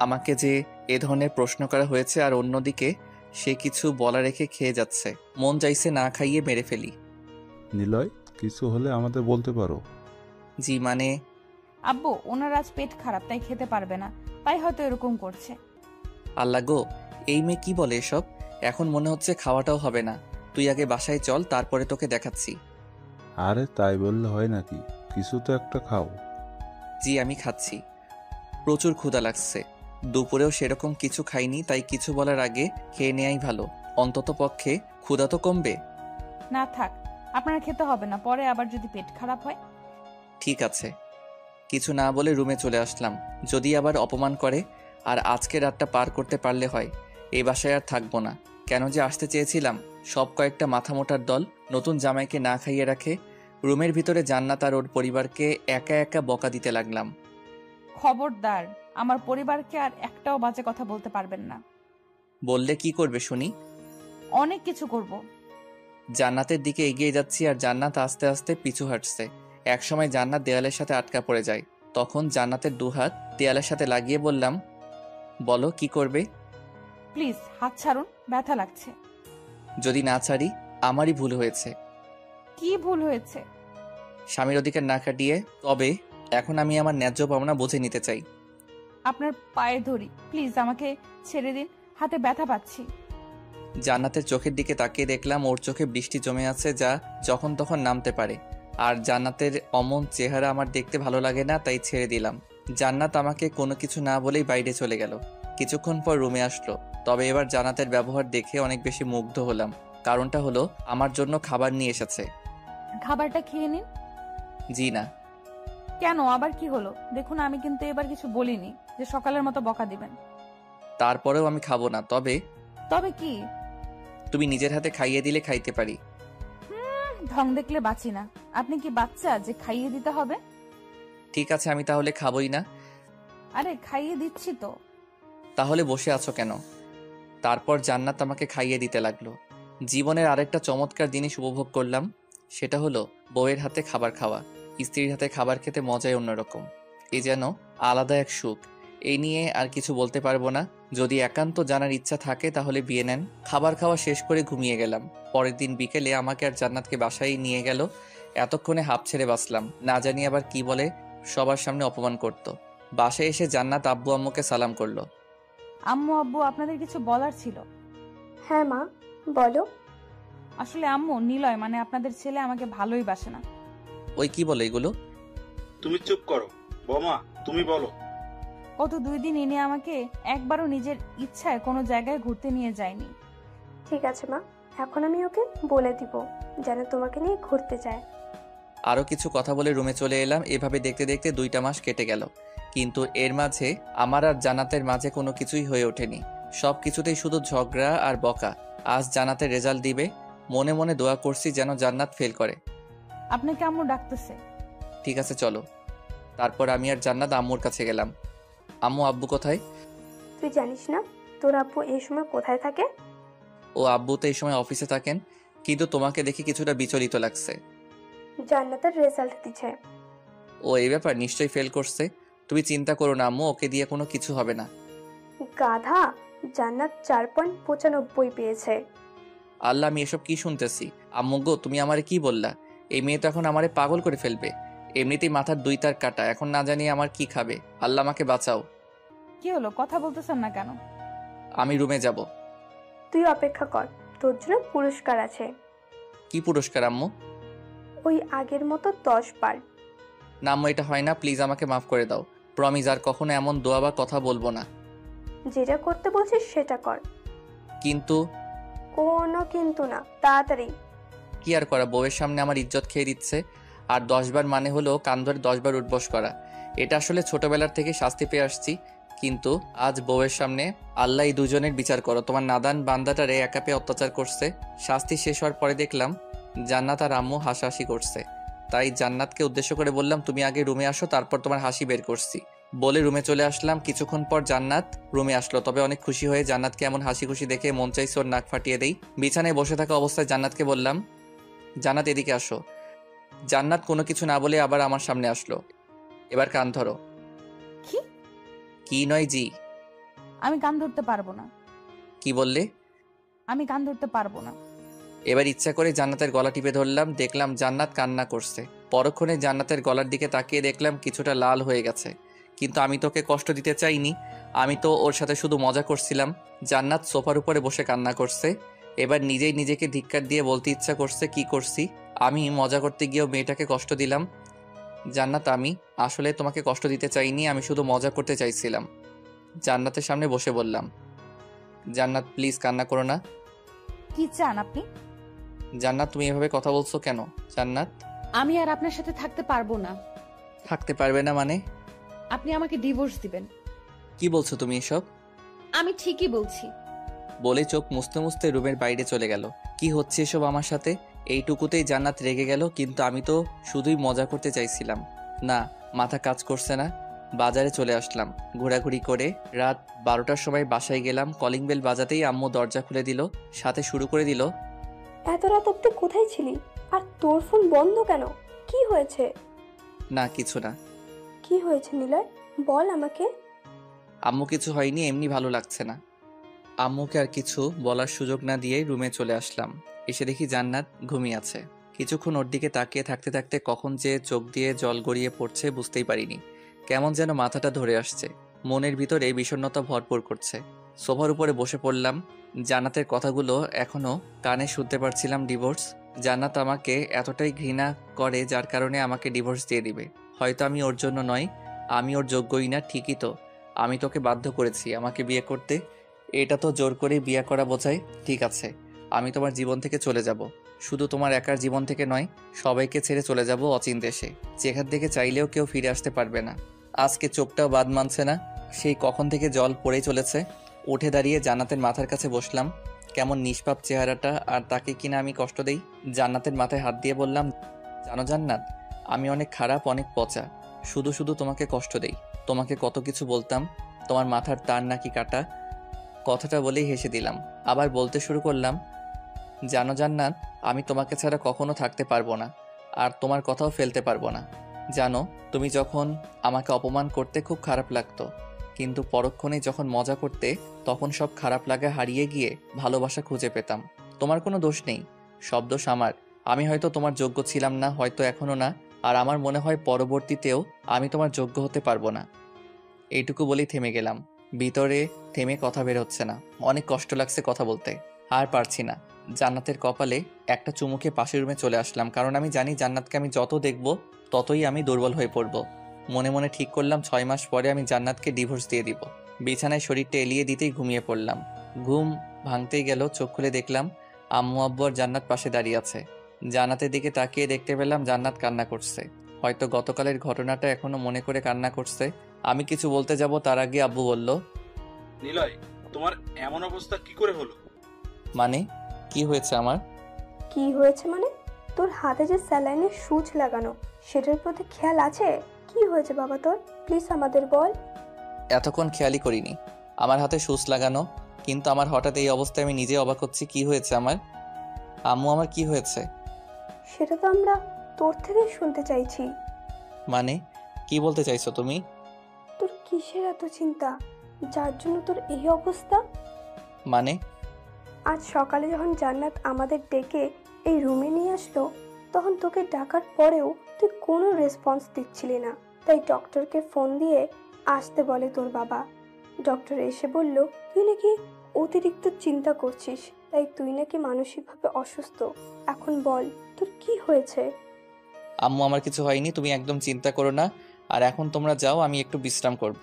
আমাকে যে এ ধরনের প্রশ্ন করা হয়েছে, আর অন্যদিকে সে কিছু বলা রেখে খেয়ে যাচ্ছে। মন চাইছে না খাইয়ে মেরে ফেলি। নিলয়, কিছু হলে আমাদের বলতে পারো। জি মানে আব্বু, ওনার আজ পেট খারাপ, তাই খেতে পারবে না, তাই হয়তো এরকম করছে। আল্লাহ গো, এই মেয়ে কি বলে এসব? এখন মনে হচ্ছে খাওয়াটাও হবে না। তুই আগে বাসায় চল, তারপরে তোকে দেখাচ্ছি। আরে তাই বললে হয় নাকি, কিছু তো একটা খাও। জি আমি খাচ্ছি, প্রচুর ক্ষুধা লাগছে। দুপুরেও সেরকম কিছু খাইনি, তাই কিছু বলার আগে খেয়ে নেয়াই ভালো। অন্তত পক্ষে ক্ষুধা তো কমবে। না থাক, আপনারা খেতে হবে না, পরে আবার যদি পেট খারাপ হয়। ঠিক আছে। কিছু না বলে রুমে চলে আসলাম। যদি আবার অপমান করে, আর আজকে রাতটা পার করতে পারলে হয়। এই বাসায় আর থাকবো না। কেন যে আসতে চেয়েছিলাম। সব কয়েকটা মাথা মোটার দল নতুন জামাইকে না খাইয়ে রাখে। রুমের ভিতরে জান্নাত আর ওর পরিবারকে একা একা বকা দিতে লাগলাম। খবরদার, আমার পরিবারকে আর একটাও বাজে কথা বলতে পারবেন না। বললে কি করবে শুনি? অনেক কিছু করব। জান্নাতের দিকে এগিয়ে যাচ্ছি, আর জান্নাত আস্তে আস্তে পিছু হাঁটছে। একসময় জান্নাত দেয়ালের সাথে আটকা পড়ে যায়। তখন জান্নাতের দুহাত দেয়ালের সাথে লাগিয়ে বললাম, বলো কি করবে? প্লিজ হাত ছাড়ুন, ব্যথা লাগছে। যদি না ছাড়ি? আমারই ভুল হয়েছে। কি ভুল হয়েছে? স্বামীর অধিকার না কাটিয়ে। তবে এখন আমি আমার ন্যায্য পাওনা বুঝে নিতে চাই। আপনার পায়ে ধরি, প্লিজ আমাকে ছেড়ে দিন, হাতে ব্যথা পাচ্ছি। জান্নাতের চোখের দিকে তাকিয়ে দেখলাম ওর চোখে বৃষ্টি জমে আছে, যা যখন তখন নামতে পারে। আর জান্নাতের অমন চেহারা আমার দেখতে ভালো লাগে না, তাই ছেড়ে দিলাম। জান্নাত আমাকে কোনো কিছু না বলেই বাইরে চলে গেল। কিছুক্ষণ পর রুমে আসলো। তবে এবার জান্নাতের ব্যবহার দেখে অনেক বেশি মুগ্ধ হলাম। কারণটা হলো আমার জন্য খাবার নিয়ে এসেছে। খাবারটা খেয়ে নিন। জি না। কেন, আবার কি হলো? দেখুন আমি কিন্তু এবার কিছু বলিনি যে সকালের মতো বকা দিবেন। তারপরেও আমি খাবো না। তবে তবে কি? তুমি নিজের হাতে খাইয়ে দিলে খাইতে পারি। ঢং দেখলে বাঁচি না। আপনি কি বাচ্চা যে খাইয়ে দিতে হবে? ঠিক আছে, আমি তাহলে খাবোই না। আরে খাইয়ে দিচ্ছি তো। তাহলে বসে আছো কেন? তারপর জান্নাত আমাকে খাইয়ে দিতে লাগলো। জীবনের আরেকটা চমৎকার জিনিস উপভোগ করলাম। সেটা হলো বউয়ের হাতে খাবার খাওয়া। স্ত্রীর হাতে খাবার খেতে মজাই অন্যরকম। এ যেন আলাদা এক সুখ। এই নিয়ে আর কিছু বলতে পারবো না। যদি একান্ত জানার ইচ্ছা থাকে তাহলে বিয়ে নেন। খাবার খাওয়া শেষ করে ঘুমিয়ে গেলাম। পরের দিন বিকেলে আমাকে আর জান্নাতকে বাসায় নিয়ে গেল। এতক্ষণে হাঁপ ছেড়ে বাঁচলাম। না জানি আবার কি বলে সবার সামনে অপমান করত। বাসায় এসে জান্নাত আব্বু আম্মুকে সালাম করলো। আম্মু আব্বু, আপনাদের কিছু বলার ছিল। হ্যাঁ মা, বলো। আসলে আম্মু, নিলয় মানে আপনাদের ছেলে আমাকে ভালোই বাসে না। ওই কি বলে এগুলো? তুমি চুপ করো বৌমা, তুমি বলো। গত 2 দিন এনে আমাকে একবারও নিজের ইচ্ছায় কোনো জায়গায় ঘুরতে নিয়ে যায়নি। ঠিক আছে মা, এখন আমি ওকে বলে দিব যেন তোমাকে নিয়ে ঘুরতে যায়। আরও কিছু কথা বলে রুমে চলে এলাম। এভাবে দেখতে দেখতে 2টা মাস কেটে গেল। কিন্তু এর মাঝে আমার আর জান্নাতের মাঝে কোনো কিছুই হয়ে ওঠেনি। সব কিছুতেই শুধু ঝগড়া আর বকা। আজ জান্নাতের রেজাল্ট দিবে। মনে মনে দোয়া করছি যেন জান্নাত ফেল করে। আপনাকে আম্মু ডাকতেছে। ঠিক আছে চলো। তারপর আমি আর জান্নাত আম্মুর কাছে গেলাম। আম্মু, আব্বু কোথায়? তুই জানিস না তোর আব্বু এই সময় কোথায় থাকে? ও আব্বু তো এই সময় অফিসে থাকেন, কিন্তু তোমাকে দেখে কিছুটা বিচলিত লাগছে। জান্নাতের রেজাল্ট দিচ্ছে। ও এই ব্যাপার, নিশ্চয়ই ফেল করছে। তুমি চিন্তা করো না আম্মু, ওকে দিয়ে কোনো কিছু হবে না। গাধা, জান্নাত 4.95 পেয়েছে। আল্লাহ, আমি এসব কি শুনতেছি? আম্মু গো, তুমি আমারে কি বললা? এই মেয়ে তো এখন আমারে পাগল করে ফেলবে। এমনিতেই মাথার 2 তার কাটা, এখন না জানি আমার কি খাবে। আল্লাহ আমাকে বাঁচাও। কি হলো, কথা বলতেছেন না কেন? আমি রুমে যাব। তুই অপেক্ষা কর, তোর জন্য পুরস্কার আছে। কি পুরস্কার আম্মু? ওই আগের মতো 10 বার। না আম্মু, এটা হয় না, প্লিজ আমাকে মাফ করে দাও। প্রমিস আর কখনো এমন দোয়া বা কথা বলবো না। যেটা করতে বলছিস সেটা কর। কিন্তু? কোনো কিন্তু না, তাড়াতাড়ি। কি আর করা, বউয়ের সামনে আমার ইজ্জত খেয়ে দিচ্ছে। আর 10 বার মানে হলো কান ধরে 10 বার উঠবস করা। এটা আসলে ছোটবেলার থেকে শাস্তি পেয়ে আসছি। কিন্তু আজ বউয়ের সামনে আল্লাহ এই দুজনের বিচার করো। তোমার নাদান বান্দাটারে একা পেয়ে অত্যাচার করছে। শাস্তি শেষ হওয়ার পরে দেখলাম জান্নাত আর আম্মু হাসাহাসি করছে, তাই জান্নাতকে উদ্দেশ্য করে বললাম, তুমি আগে রুমে আসো, তারপর তোমার হাসি বের করছি। বলে রুমে চলে আসলাম। কিছুক্ষণ পর জান্নাত রুমে আসলো, তবে অনেক খুশি হয়ে। জান্নাতকে এমন হাসি খুশি দেখে মন চাইছে ওর নাক ফাটিয়ে দেই। বিছানায় বসে থাকা অবস্থায় জান্নাতকে বললাম, জান্নাত এদিকে আসো। জান্নাত কোনো কিছু না বলে আবার আমার সামনে আসলো। এবার কান ধরো। কি? কি নয় জি। আমি কান ধরতে পারবো না। কি বললে? আমি কান ধরতে পারবো না। এবার ইচ্ছা করে জান্নাতের গলা টিপে ধরলাম। দেখলাম জান্নাত কান্না করছে। পরক্ষণে জান্নাতের গলার দিকে তাকিয়ে দেখলাম কিছুটা লাল হয়ে গেছে। কিন্তু আমি তোকে কষ্ট দিতে চাইনি, আমি তো ওর সাথে শুধু মজা করছিলাম। জান্নাত সোফার উপরে বসে কান্না করছে। এবার নিজেই নিজেকে ধিক্কার দিয়ে বলতে ইচ্ছা করছে, কি করছি আমি? মজা করতে গিয়েও মেয়েটাকে কষ্ট দিলাম। জান্নাত, আমি আসলে তোমাকে কষ্ট দিতে চাইনি, আমি শুধু মজা করতে চাইছিলাম। জান্নাতের সামনে বসে বললাম। জান্নাত প্লিজ কান্না করো না। কি চান আপনি? জান্নাত তুমি এভাবে কথা বলছো কেন? জান্নাত, আমি আর আপনার সাথে থাকতে পারবো না। থাকতে পারবে না মানে? আপনি আমাকে ডিভোর্স দিবেন। কি বলছো তুমি এসব? আমি ঠিকই বলছি। বলে চোখ মুছতে মুছতে রুমের বাইরে চলে গেল। কি হচ্ছে এসব আমার সাথে? এইটুকুতেই জান্নাত রেগে গেল, কিন্তু আমি তো শুধুই মজা করতে চাইছিলাম। না, মাথা কাজ করছে না। বাজারে চলে আসলাম ঘোরাঘুরি করে। রাত 12টার সময় বাসায় গেলাম। কলিং বেল বাজাতেই আম্মু দরজা খুলে দিল, সাথে শুরু করে দিল, এত রাত অব্দি কোথায় ছিলি? আর তোর ফোন বন্ধ কেন? কি হয়েছে? না কিছু না। কি হয়েছে নিলয়, বল আমাকে। আম্মু কিছু হয়নি, এমনি ভালো লাগছে না। আম্মুকে আর কিছু বলার সুযোগ না দিয়ে রুমে চলে আসলাম। এসে দেখি জান্নাত ঘুমিয়ে আছে। কিছুক্ষণ ওর দিকে তাকিয়ে থাকতে থাকতে কখন যে চোখ দিয়ে জল গড়িয়ে পড়ছে বুঝতেই পারিনি। কেমন যেন মাথাটা ধরে আসছে, মনের ভিতরে বিষণ্ণতা ভরপুর করছে। সোফার উপরে বসে পড়লাম। জান্নাতের কথাগুলো এখনো কানে শুনতে পারছিলাম। ডিভোর্স। জান্নাত আমাকে এতটাই ঘৃণা করে যার কারণে আমাকে ডিভোর্স দিয়ে দিবে। হয়তো আমি ওর জন্য নয়, আমি ওর যোগ্যই না। ঠিকই তো, আমি তোকে বাধ্য করেছি আমাকে বিয়ে করতে। এটা তো জোর করে বিয়ে করা বোঝায়। ঠিক আছে, আমি তোমার জীবন থেকে চলে যাব। শুধু তোমার একার জীবন থেকে নয়, সবাইকে ছেড়ে চলে যাব অচিন দেশে, যেখান থেকে চাইলেও কেউ ফিরে আসতে পারবে না। আজকে চোখটাও বাদ মানছে না, সেই কখন থেকে জল পড়েই চলেছে। উঠে দাঁড়িয়ে জান্নাতের মাথার কাছে বসলাম। কেমন নিষ্পাপ চেহারাটা, আর তাকে কিনা আমি কষ্ট দেই। জান্নাতের মাথায় হাত দিয়ে বললাম, জানো জান্নাত, আমি অনেক খারাপ, অনেক পচা। শুধু শুধু তোমাকে কষ্ট দেই। তোমাকে কত কিছু বলতাম, তোমার মাথার তার নাকি কাটা। কথাটা বলেই হেসে দিলাম। আবার বলতে শুরু করলাম, জানো জান্নাত, আমি তোমাকে ছাড়া কখনো থাকতে পারবো না, আর তোমার কথাও ফেলতে পারবো না। জানো, তুমি যখন আমাকে অপমান করতে খুব খারাপ লাগতো, কিন্তু পরক্ষণেই যখন মজা করতে তখন সব খারাপ লাগা হারিয়ে গিয়ে ভালোবাসা খুঁজে পেতাম। তোমার কোনো দোষ নেই, সব দোষ আমার। আমি হয়তো তোমার যোগ্য ছিলাম না, হয়তো এখনো না, আর আমার মনে হয় পরবর্তীতেও আমি তোমার যোগ্য হতে পারবো না। এইটুকু বলেই থেমে গেলাম। ভিতরে থেমে কথা বের হচ্ছে না। অনেক কষ্ট লাগছে কথা বলতে, আর পারছি না। জান্নাতের কপালে একটা চুমুকে পাশের রুমে চলে আসলাম, কারণ আমি জানি জান্নাতকে আমি যত দেখব ততই আমি দুর্বল হয়ে পড়ব। মনে মনে ঠিক করলাম 6 মাস পরে আমি জান্নাতকে ডিভোর্স দিয়ে দিব। বিছানায় শরীরটা এলিয়ে দিতেই ঘুমিয়ে পড়লাম। ঘুম ভাঙতেই গেল, চোখ খুলে দেখলাম আম্মু আব্বু আর জান্নাত পাশে দাঁড়িয়ে আছে। জান্নাতের দিকে তাকিয়ে দেখতে পেলাম জান্নাত কান্না করছে। হয়তো গতকালের ঘটনাটা এখনো মনে করে কান্না করছে। আমি কিছু বলতে যাব তার আগে আব্বু বলল, নিলয়, তোমার এমন অবস্থা কি করে হলো? মানে কি হয়েছে আমার? কি হয়েছে মানে? তোর হাতে যে স্যালাইনের সুচ লাগানো, সেটার প্রতি খেয়াল আছে? কি হয়েছে বাবা তোর? প্লিজ আমাদের বল। এতক্ষণ খেয়ালই করিনি আমার হাতে সুচ লাগানো, কিন্তু আমার হঠাৎ এই অবস্থায় আমি নিজে অবাক হচ্ছি। কি হয়েছে আমার? আম্মু, আমার কি হয়েছে? সেটা তো আমরা তোর থেকেই শুনতে চাইছি। মানে কি বলতে চাইছো তুমি? তোর কিসের এত চিন্তা, যার জন্য তোর এই অবস্থা? মানে? আজ সকালে যখন জান্নাত আমাদের ডেকে এই রুমে নিয়ে আসলো, তখন তোকে ডাকার পরেও তুই কোনো রেসপন্স দিচ্ছিলি না। তাই ডক্টরকে ফোন দিয়ে আসতে বলে তোর বাবা। ডক্টর এসে বলল তুই নাকি অতিরিক্ত চিন্তা করছিস, তাই তুই নাকি মানসিকভাবে অসুস্থ। এখন বল তোর কি হয়েছে? আম্মু, আমার কিছু হয়নি, তুমি একদম চিন্তা করো না। আর এখন তোমরা যাও, আমি একটু বিশ্রাম করব।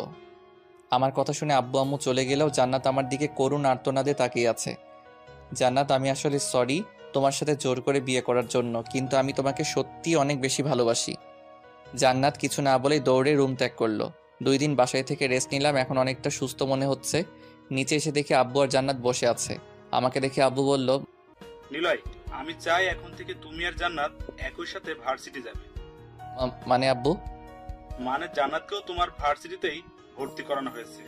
আমার কথা শুনে আব্বু আম্মু চলে গেলেও জান্নাত আমার দিকে করুণ আর্তনাদে তাকিয়ে আছে। জান্নাত, আমি আসলে সরি তোমার সাথে জোর করে বিয়ে করার জন্য, কিন্তু আমি তোমাকে সত্যি অনেক বেশি ভালোবাসি। জান্নাত কিছু না বলেই দৌড়ে রুম ত্যাগ করলো। 2 দিন বাসায় থেকে রেস্ট নিলাম, এখন অনেকটা সুস্থ মনে হচ্ছে। নিচে এসে দেখি আব্বু আর জান্নাত বসে আছে। আমাকে দেখে আব্বু বলল, নিলয়, আমি চাই এখন থেকে তুমি আর জান্নাত একই সাথে ভার্সিটি যাবে। মানে আব্বু? মানে জান্নাতকেও তোমার ভার্সিটিতেই ভর্তি করানো হয়েছে।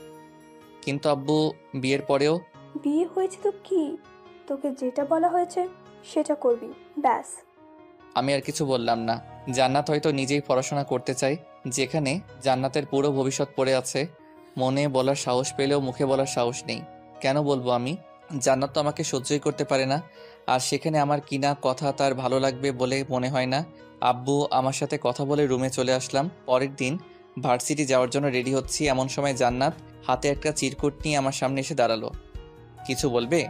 কিন্তু আব্বু, বিয়ের পরেও? বিয়ে হয়েছে তো কি, তোকে যেটা বলা হয়েছে সেটা করবি, ব্যাস। আমি আর কিছু বললাম না। জান্নাত হয়তো নিজেই পড়াশোনা করতে চায়, যেখানে জান্নাতের পুরো ভবিষ্যৎ পড়ে আছে। মনে বলার সাহস পেলেও মুখে বলার সাহস নেই। কেন বলবো আমি? জান্নাত তো আমাকে সহ্যই করতে পারে না, আর সেখানে আমার কিনা কথা তার ভালো লাগবে বলে মনে হয় না। আব্বু আমার সাথে কথা বলে রুমে চলে আসলাম। পরের দিন ভার্সিটি যাওয়ার জন্য রেডি হচ্ছি, এমন সময় জান্নাত হাতে একটা চিরকুট নিয়ে আমার সামনে এসে দাঁড়ালো। কিছু বলবে?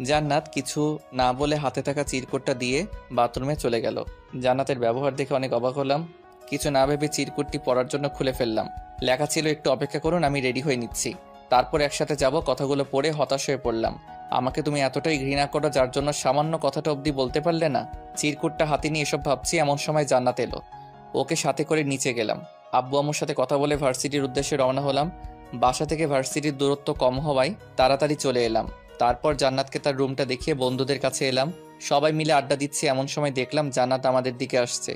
জান্নাত কিছু না বলে হাতে থাকা চিরকুটটা দিয়ে বাথরুমে চলে গেল। জান্নাতের ব্যবহার দেখে অনেক অবাক হলাম। কিছু না ভেবে চিরকুটটি পড়ার জন্য খুলে ফেললাম। লেখা ছিল, একটু অপেক্ষা করুন, আমি রেডি হয়ে নিচ্ছি, তারপর একসাথে যাব। কথাগুলো পড়ে হতাশ হয়ে পড়লাম। আমাকে তুমি এতটাই ঘৃণা করো যার জন্য সামান্য কথাটা অবধি বলতে পারলে না? চিরকুটটা হাতে নিয়ে এসব ভাবছি, এমন সময় জান্নাত এলো। ওকে সাথে করে নিচে গেলাম। আব্বু আম্মুর সাথে কথা বলে ভার্সিটির উদ্দেশ্যে রওনা হলাম। বাসা থেকে ভার্সিটির দূরত্ব কম হওয়ায় তাড়াতাড়ি চলে এলাম। তারপর জান্নাতকে তার রুমটা দেখিয়ে বন্ধুদের কাছে এলাম। সবাই মিলে আড্ডা দিচ্ছি, এমন সময় দেখলাম জান্নাত আমাদের দিকে আসছে।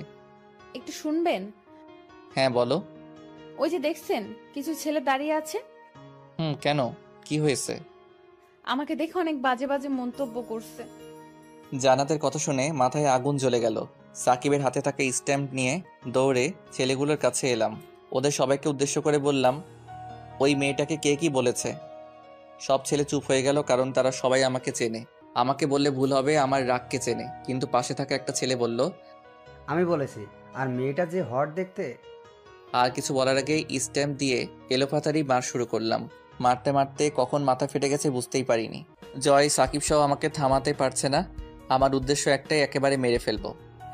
একটু শুনবেন? হ্যাঁ বলো। ওই যে দেখছেন কিছু ছেলে দাঁড়িয়ে আছে? কেন, কি হয়েছে? আমাকে দেখে অনেক বাজে বাজে মন্তব্য করছে। জান্নাতের কথা শুনে মাথায় আগুন জ্বলে গেল। সাকিবের হাতে থাকা স্ট্যাম্প নিয়ে দৌড়ে ছেলেগুলোর কাছে এলাম। ওদের সবাইকে উদ্দেশ্য করে বললাম, ওই মেয়েটাকে কে কি বলেছে? সব ছেলে চুপ হয়ে গেল, কারণ তারা সবাই আমাকে চেনে। আমাকে বললে ভুল হবে, আমার রাগকে চেনে। কিন্তু পাশে থাকা একটা ছেলে বলল, আমি বলেছি, আর মেয়েটা যে হট দেখতে। আর কিছু বলার আগে স্ট্যাম্প দিয়ে এলোপাতাড়ি মার শুরু করলাম। মারতে মারতে কখন মাথা ফেটে গেছে বুঝতেই পারিনি। জয়, সাকিব সহ আমাকে থামাতে পারছে না। আমার উদ্দেশ্য একটাই, একেবারে মেরে ফেলবো।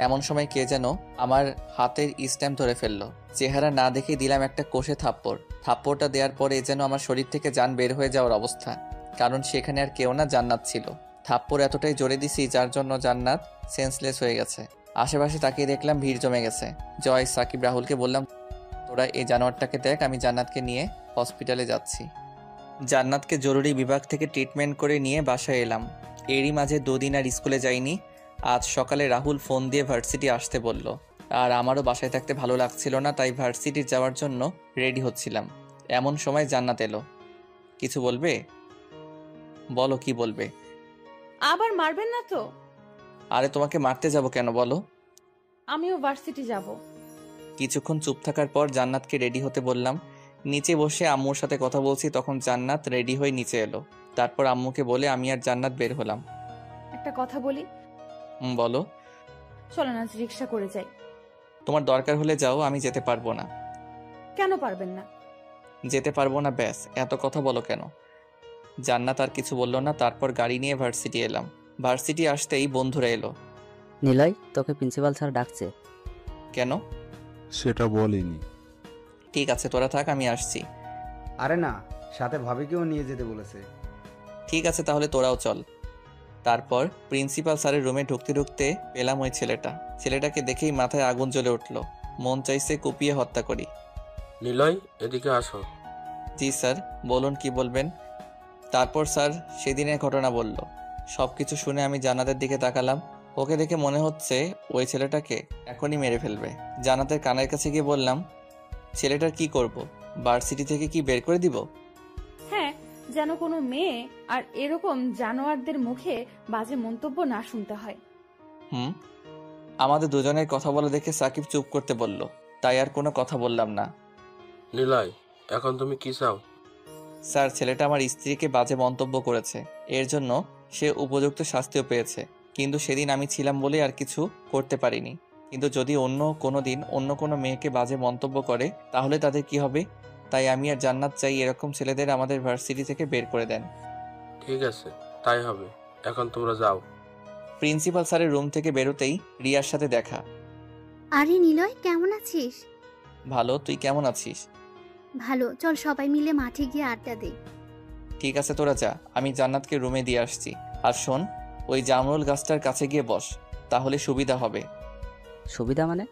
এমন সময় কে যেন আমার হাতের স্ট্যাম্প ধরে ফেললো। চেহারা না দেখে দিলাম একটা কষে থাপ্পড়। থাপ্পড়টা দেওয়ার পরে যেন আমার শরীর থেকে জান বের হয়ে যাওয়ার অবস্থা, কারণ সেখানে আর কেউ না, জান্নাত ছিল। থাপ্পড় এতটাই জোরে দিছি যার জন্য জান্নাত সেন্সলেস হয়ে গেছে। আশেপাশে তাকিয়ে দেখলাম ভিড় জমে গেছে। জয়, সাকিব, রাহুলকে বললাম, তোরা এই জানোয়ারটাকে দেখ, আমি জান্নাতকে নিয়ে হসপিটালে যাচ্ছি। জান্নাতকে জরুরি বিভাগ থেকে ট্রিটমেন্ট করে নিয়ে বাসায় এলাম। এরই মাঝে 2 দিন আর স্কুলে যাইনি। আজ সকালে রাহুল ফোন দিয়ে ভার্সিটি আসতে বলল, আর আমারও বাসায় থাকতে ভালো লাগছিল না, তাই ভার্সিটি যাওয়ার জন্য রেডি হচ্ছিলাম। এমন সময় জান্নাত এলো। কিছু বলবে? বলো, কি বলবে? আবার মারবেন না তো? আরে তোমাকে মারতে যাব কেন বলো? আমিও ভার্সিটি যাব। কিছুক্ষণ চুপ থাকার পর জান্নাতকে রেডি হতে বললাম। নিচে বসে আম্মুর সাথে কথা বলছি, তখন জান্নাত রেডি হয়ে নিচে এলো। তারপর আম্মুকে বলে আমি আর জান্নাত বের হলাম। একটা কথা বলি? বলো। চলেন আজ রিক্সা করে যাই। তোমার দরকার হলে যাও, আমি যেতে পারবো না। কেন পারবেন না? যেতে পারবো না, ব্যাস। এত কথা বলো কেন? জান্নাত আর কিছু বললো না। তারপর গাড়ি নিয়ে ভার্সিটি এলাম। ভার্সিটি আসতেই বন্ধুরা এলো। নিলয়, তোকে প্রিন্সিপাল স্যার ডাকছে। কেন? সেটা বলিনি। ঠিক আছে, তোরা থাক, আমি আসছি। আরে না, সাথে ভাবিকেও নিয়ে যেতে বলেছে। ঠিক আছে, তাহলে তোরাও চল। তারপর প্রিন্সিপাল স্যারের রুমে ঢুকতে ঢুকতে পেলাম ওই ছেলেটাকে দেখেই মাথায় আগুন জ্বলে উঠলো। মন চাইছে কুপিয়ে হত্যা করি। নিলয়, এদিকে আসো। জি স্যার, বলুন, কি বলবেন? তারপর স্যার সেদিনের ঘটনা বলল। সবকিছু শুনে আমি জান্নাতের দিকে তাকালাম। ওকে দেখে মনে হচ্ছে ওই ছেলেটাকে এখনই মেরে ফেলবে। জান্নাতের কানের কাছে গিয়ে বললাম, ছেলেটার কি করব? ভার্সিটি থেকে কি বের করে দিব? হ্যাঁ, যেন কোনো মেয়ে আর এরকম জানোয়ারদের মুখে বাজে মন্তব্য না শুনতে হয়। আমাদের দুজনের কথা বলা দেখে সাকিব চুপ করতে বলল, তাই আর কোনো কথা বললাম না। নিলয়, এখন তুমি কি চাও? স্যার, ছেলেটা আমার স্ত্রীকে বাজে মন্তব্য করেছে, এর জন্য সে উপযুক্ত শাস্তিও পেয়েছে। কিন্তু সেদিন আমি ছিলাম বলে আর কিছু করতে পারিনি। কিন্তু যদি অন্য কোনো দিন অন্য কোনো মেয়েকে বাজে মন্তব্য করে, তাহলে তাদের কি হবে? তাই আমি আর জান্নাত চাই এরকম ছেলেদের আমাদের ভার্সিটি থেকে বের করে দেন। ঠিক আছে, তাই হবে। এখন তোমরা যাও। প্রিন্সিপাল স্যারের রুম থেকে বেরোতেই রিয়ার সাথে দেখা। আরে নিলয়, কেমন আছিস? ভালো, তুই কেমন আছিস? ভালো, চল সবাই মিলে মাঠে গিয়ে আড্ডা দেই। ঠিক আছে, তোরা যা, আমি জান্নাতকে রুমে দিয়ে আসছি। আর শোন, ওই জামরুল গাছটার কাছে গিয়ে বস, তাহলে সুবিধা হবে। সুবিধা মানে?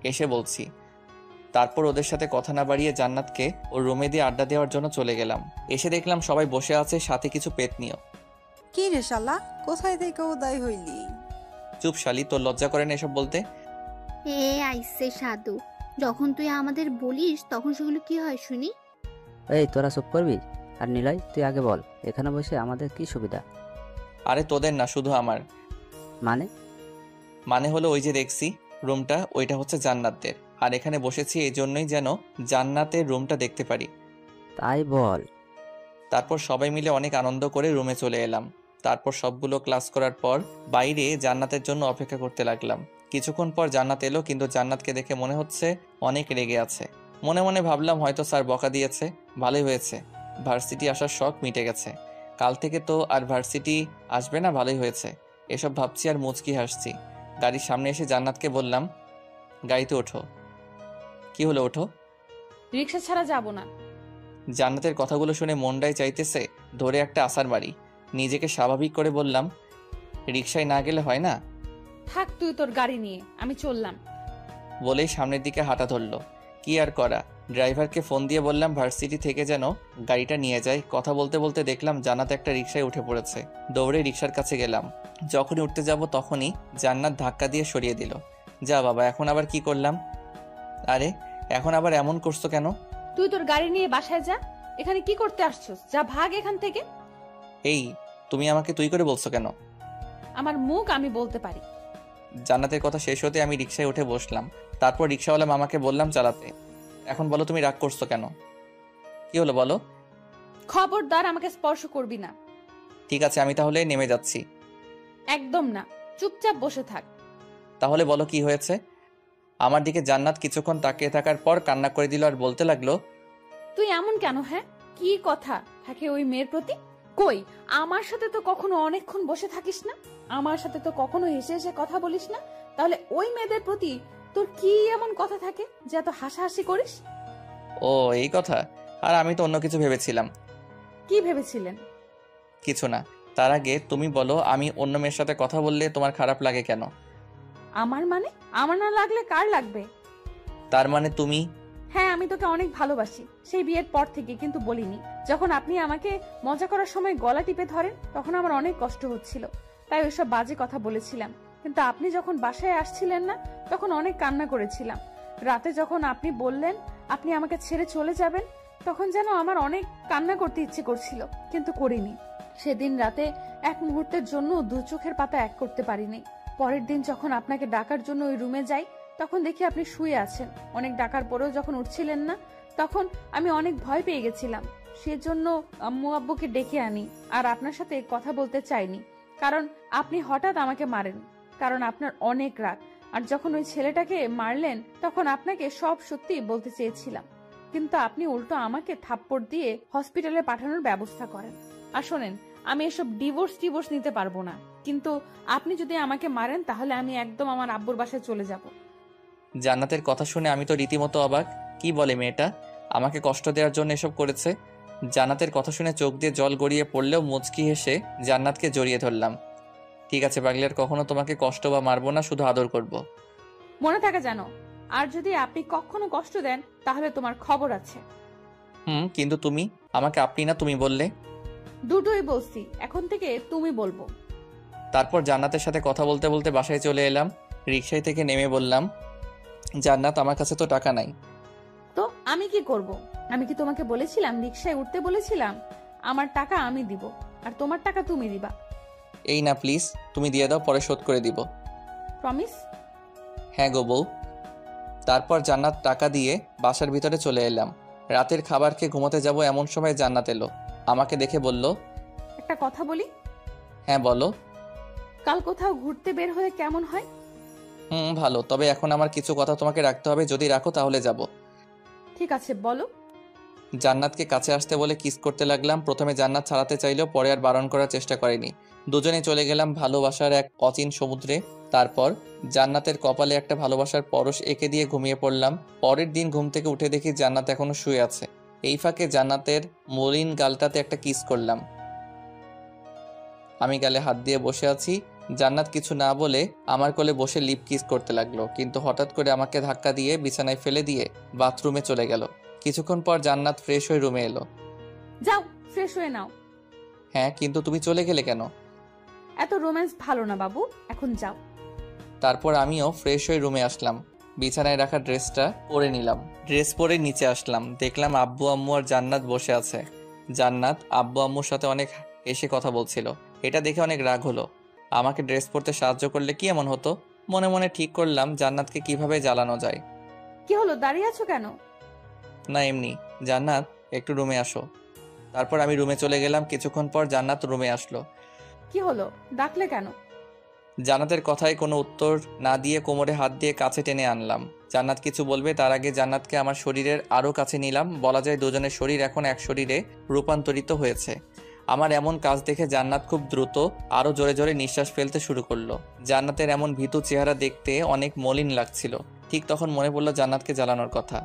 এসে বলছি। তারপর ওদের সাথে কথা না বাড়িয়ে জান্নাতকে ওর রুমে দিয়ে আড্ডা দেওয়ার জন্য চলে গেলাম। এসে দেখলাম সবাই বসে আছে, সাথে কিছু পেতনিও। কি রে শালা, কোথায় থেকে উদয় হইলি? চুপ শালি, তোর লজ্জা করে না এসব বলতে? এ আইসে সাধু, যখন তুই আমাদের বলিস তখন সেগুলো কি হয় শুনি? এই তোরা চুপ করবি? আর নিলয়, তুই আগে বল, এখানে বসে আমাদের কি সুবিধা? আরে তোদের না, শুধু আমার। মানে হলো ওই যে দেখছি রুমটা, ওইটা হচ্ছে জান্নাতদের। আর এখানে বসেছি এই জন্যই যেন জান্নাতের রুমটা দেখতে পারি। তাই বল। তারপর সবাই মিলে অনেক আনন্দ করে রুমে চলে এলাম। তারপর সবগুলো ক্লাস করার পর বাইরে জান্নাতের জন্য অপেক্ষা করতে লাগলাম। কিছুক্ষণ পর জান্নাত এলো, কিন্তু জান্নাতকে দেখে মনে হচ্ছে অনেক রেগে আছে। মনে মনে ভাবলাম হয়তো স্যার বকা দিয়েছে। ভালোই হয়েছে, ভার্সিটি আসার শখ মিটে গেছে। কাল থেকে তো আর ভার্সিটি আসবে না, ভালোই হয়েছে। এসব ভাবছি আর মুচকি হাসছি। গাড়ির সামনে এসে জান্নাতকে বললাম, গাড়িতে ওঠো। কি হলো, ওঠো। রিক্সা ছাড়া যাব না। জান্নাতের কথাগুলো শুনে মনটাই চাইতেছে ধরে একটা আছাড় মারি। নিজেকে স্বাভাবিক করে বললাম, রিক্সায় না গেলে হয় না? থাক তুই তোর গাড়ি নিয়ে, আমি চললাম। বলেই সামনের দিকে হাঁটা ধরলো। কি আর করা, ড্রাইভারকে ফোন দিয়ে বললাম ভার্সিটি থেকে যেন গাড়িটা নিয়ে যায়। কথা বলতে বলতে দেখলাম জান্নাত একটা রিক্সায় উঠে পড়েছে। দৌড়ে রিক্সার কাছে গেলাম। যখনই উঠতে যাব তখনই জান্নাত ধাক্কা দিয়ে সরিয়ে দিল। যা বাবা, এখন আবার কি করলাম? আরে এখন আবার এমন করছো কেন? তুই তোর গাড়ি নিয়ে বাসায় যা, এখানে কি করতে আসছস? যা ভাগ এখান থেকে। এই তুমি আমাকে তুই করে বলছো কেন? আমার মুখ আমি বলতে পারি। জান্নাতের কথা শেষ হতে আমি রিক্সায় উঠে বসলাম। তারপর রিক্সাওয়ালা মামাকে বললাম চালাতে। এখন বলো তুমি রাগ করছো কেন? কি হলো বলো। খবরদার আমাকে স্পর্শ করবি না। ঠিক আছে, আমি তাহলে নেমে যাচ্ছি। একদম না, চুপচাপ বসে থাক। তাহলে বলো কি হয়েছে? আমার দিকে জান্নাত কিছুক্ষণ তাকিয়ে থাকার পর কান্না করে দিল আর বলতে লাগলো, তুই এমন কেন? হ্যাঁ, কি কথা থাকে ওই মেয়ের প্রতি? কই, আমার সাথে তো কখনো অনেকক্ষণ বসে থাকিস না, আমার সাথে তো কখনো হেসে হেসে কথা বলিস না, তাহলে ওই মেয়েদের প্রতি তোর কি এমন কথা থাকে যে এত হাসাহাসি করিস? ও এই কথা। আর আমি তো অন্য কিছু ভেবেছিলাম। কি ভেবেছিলেন? কিছু না। তার আগে তুমি বলো, আমি অন্য মেয়ের সাথে কথা বললে তোমার খারাপ লাগে কেন? আমার মানে? আমার না লাগলে কার লাগবে? তার মানে তুমি? হ্যাঁ, আমি তোকে অনেক ভালোবাসি, সেই বিয়ের পর থেকে, কিন্তু বলিনি। যখন আপনি আমাকে মজা করার সময় গলা টিপে ধরেন তখন আমার অনেক কষ্ট হচ্ছিল, তাই ওইসব বাজে কথা বলেছিলাম। কিন্তু আপনি যখন বাসায় আসছিলেন না তখন অনেক কান্না করেছিলাম। রাতে যখন আপনি বললেন আপনি আমাকে ছেড়ে চলে যাবেন তখন যেন আমার অনেক কান্না করতে ইচ্ছে করছিল, কিন্তু করিনি। সেদিন রাতে এক মুহূর্তের জন্য দু চোখের পাতা এক করতে পারিনি। পরের দিন যখন আপনাকে ডাকার জন্য ওই রুমে যাই তখন দেখি আপনি শুয়ে আছেন। অনেক ডাকার পরেও যখন উঠছিলেন না তখন আমি অনেক ভয় পেয়ে গেছিলাম। সেজন্য আম্মু আব্বুকে ডেকে আনি আর আপনার সাথে কথা বলতে চাইনি, কারণ আপনি হঠাৎ আমাকে মারেন, কারণ আপনার অনেক রাগ। আর যখন ওই ছেলেটাকে মারলেন তখন আপনাকে সব সত্যি বলতে চেয়েছিলাম, কিন্তু আপনি উল্টো আমাকে থাপ্পড় দিয়ে হসপিটালে পাঠানোর ব্যবস্থা করেন। আর শোনেন, আমি এসব ডিভোর্স নিতে পারবো না, কিন্তু আপনি যদি আমাকে মারেন তাহলে আমি একদম আমার আব্বুর বাসায় চলে যাব। জান্নাতের কথা শুনে আমি তো রীতিমতো অবাক। কি বলে মেয়েটা? আমাকে কষ্ট দেওয়ার জন্য এসব করেছে? জান্নাতের কথা শুনে চোখ দিয়ে জল গড়িয়ে পড়লেও মুচকি হেসে জান্নাতকে জড়িয়ে ধরলাম। ঠিক আছে পাগলি, আর কখনো তোমাকে কষ্ট বা মারবো না, শুধু আদর করব। মনে থাকে জানো, আর যদি আপনি কখনো কষ্ট দেন তাহলে তোমার খবর আছে। কিন্তু তুমি আমাকে আপনি না তুমি বললে। দুটোই বলছি, এখন থেকে তুমি বলবো। তারপর জান্নাতের সাথে কথা বলতে বলতে বাসায় চলে এলাম। রিকশায় থেকে নেমে বললাম, জান্নাত আমার কাছে তো টাকা নাই। তো আমি কি করব? আমি কি তোমাকে বলেছিলাম রিকশায় উঠতে বলেছিলাম? আমার টাকা আমি দিব আর তোমার টাকা তুমি দিবা। এই না প্লিজ, তুমি দিয়ে দাও, পরে শোধ করে দিব। প্রমিস? হ্যাঁ গো বউ। তারপর জান্নাত টাকা দিয়ে বাসার ভিতরে চলে এলাম। রাতের খাবার খেয়ে ঘুমোতে যাব এমন সময় জান্নাত এলো। আমাকে দেখে বলল, একটা কথা বলি। হ্যাঁ বলো। কাল কোথাও ঘুরতে বের হলে কেমন হয়? ভালো, তবে এখন আমার কিছু কথা তোমাকে রাখতে হবে, যদি রাখো তাহলে যাব। ঠিক আছে, বলো। জান্নাতকে কাছে আসতে বলে কিস করতে লাগলাম। প্রথমে জান্নাত ছাড়াতে চাইলেও পরে আর বারণ করার চেষ্টা করেনি। দুজনে চলে গেলাম ভালোবাসার এক অচিন সমুদ্রে। তারপর জান্নাতের কপালে একটা ভালোবাসার পরশ এঁকে দিয়ে ঘুমিয়ে পড়লাম। পরের দিন ঘুম থেকে উঠে দেখি জান্নাত এখনো শুয়ে আছে। এই ফাঁকে জান্নাতের মলিন গালটাতে একটা কিস করলাম। আমি গালে হাত দিয়ে বসে আছি। জান্নাত কিছু না বলে আমার কোলে বসে লিপ কিস করতে লাগলো, কিন্তু হঠাৎ করে আমাকে ধাক্কা দিয়ে বিছানায় ফেলে দিয়ে বাথরুমে চলে গেল। কিছুক্ষণ পর জান্নাত ফ্রেশ হয়ে রুমে এলো। যাও ফ্রেশ হয়ে নাও। হ্যাঁ, কিন্তু তুমি চলে গেলে কেন? এত রোম্যান্স ভালো না বাবু, এখন যাও। তারপর আমিও ফ্রেশ হয়ে রুমে আসলাম। বিছানায় রাখা ড্রেসটা পরে নিলাম। ড্রেস পরে নিচে আসলাম, দেখলাম আব্বু আম্মু আর জান্নাত বসে আছে। জান্নাত আব্বু আম্মুর সাথে অনেক হেসে কথা বলছিল। এটা দেখে অনেক রাগ হলো। আমাকে ড্রেস পরতে সাহায্য করলে কি এমন হতো? মনে মনে ঠিক করলাম জান্নাতকে কিভাবে জ্বালানো যায়। কি হলো, দাঁড়িয়ে আছো কেন? না এমনি। জান্নাত একটু রুমে আসো। তারপর আমি রুমে চলে গেলাম। কিছুক্ষণ পর জান্নাত রুমে আসলো। কি হলো, ডাকলে কেন? জান্নাতের কথায় কোনো উত্তর না দিয়ে কোমরে হাত দিয়ে কাছে টেনে আনলাম। জান্নাত কিছু বলবে তার আগে জান্নাতকে আমার শরীরের আরও কাছে নিলাম। বলা যায় দুজনের শরীর এখন এক শরীরে রূপান্তরিত হয়েছে। আমার এমন কাজ দেখে জান্নাত খুব দ্রুত আরও জোরে জোরে নিঃশ্বাস ফেলতে শুরু করলো। জান্নাতের এমন ভীতু চেহারা দেখতে অনেক মলিন লাগছিল। ঠিক তখন মনে পড়লো জান্নাতকে জ্বালানোর কথা।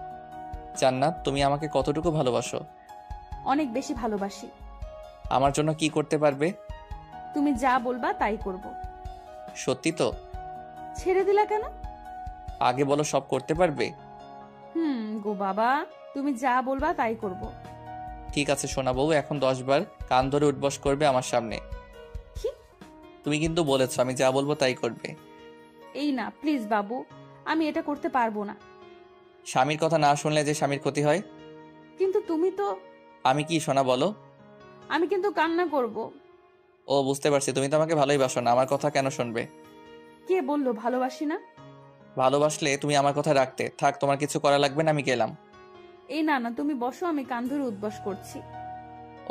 জান্নাত, তুমি আমাকে কতটুকু ভালোবাসো? অনেক বেশি ভালোবাসি। আমার জন্য কি করতে পারবে? তুমি যা বলবা তাই করব। সত্যি তো? ছেড়ে দিলা কেন? আগে বলো, সব করতে পারবে? গো বাবা, তুমি যা বলবা তাই করব। ঠিক আছে সোনা বউ, এখন 10 বার কান ধরে উঠবস করবে আমার সামনে। কি? তুমি কিন্তু বলেছো আমি যা বলবো তাই করবে। এই না প্লিজ বাবু, আমি এটা করতে পারবো না। স্বামীর কথা না শুনলে যে স্বামীর ক্ষতি হয়। কিন্তু তুমি তো। আমি কি সোনা বলো? আমি কিন্তু কান্না করব। ও বুঝতে পারছি, তুমি তো আমাকে ভালোই বাসো না, আমার কথা কেন শুনবে? কে বললো ভালোবাসি না? ভালোবাসলে তুমি আমার কথা রাখতে। থাক, তোমার কিছু করা লাগবে না, আমি গেলাম। এই না না, তুমি বসো, আমি কান ধরে উঠবস করছি।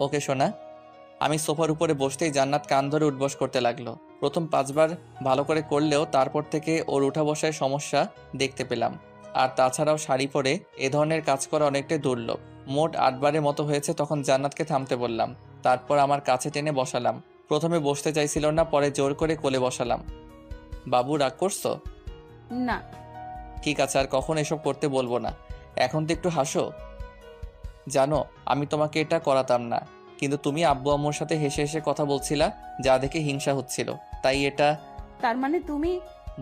ওকে সোনা। আমি সোফার উপরে বসতেই জান্নাত কান ধরে উঠবস করতে লাগলো। প্রথম 5 বার ভালো করে করলেও তারপর থেকে ওর উঠা বসায় সমস্যা দেখতে পেলাম। আর তাছাড়াও শাড়ি পরে এ ধরনের কাজ করা অনেকটাই দুর্লভ। মোট 8 বারের মতো হয়েছে। তখন জান্নাতকে থামতে বললাম। তারপর আমার কাছে টেনে বসালাম। প্রথমে বসতে চাইছিল না, পরে জোর করে কোলে বসালাম। বাবু, রাগ করছো? না। ঠিক আছে, আর কখন এসব করতে বলবো না। এখন তো একটু হাসো। জানো আমি তোমাকে এটা করাতাম না, কিন্তু তুমি আব্বু আম্মুর সাথে হেসে হেসে কথা বলছিলা, যা দেখে হিংসা হচ্ছিল, তাই এটা। তার মানে তুমি?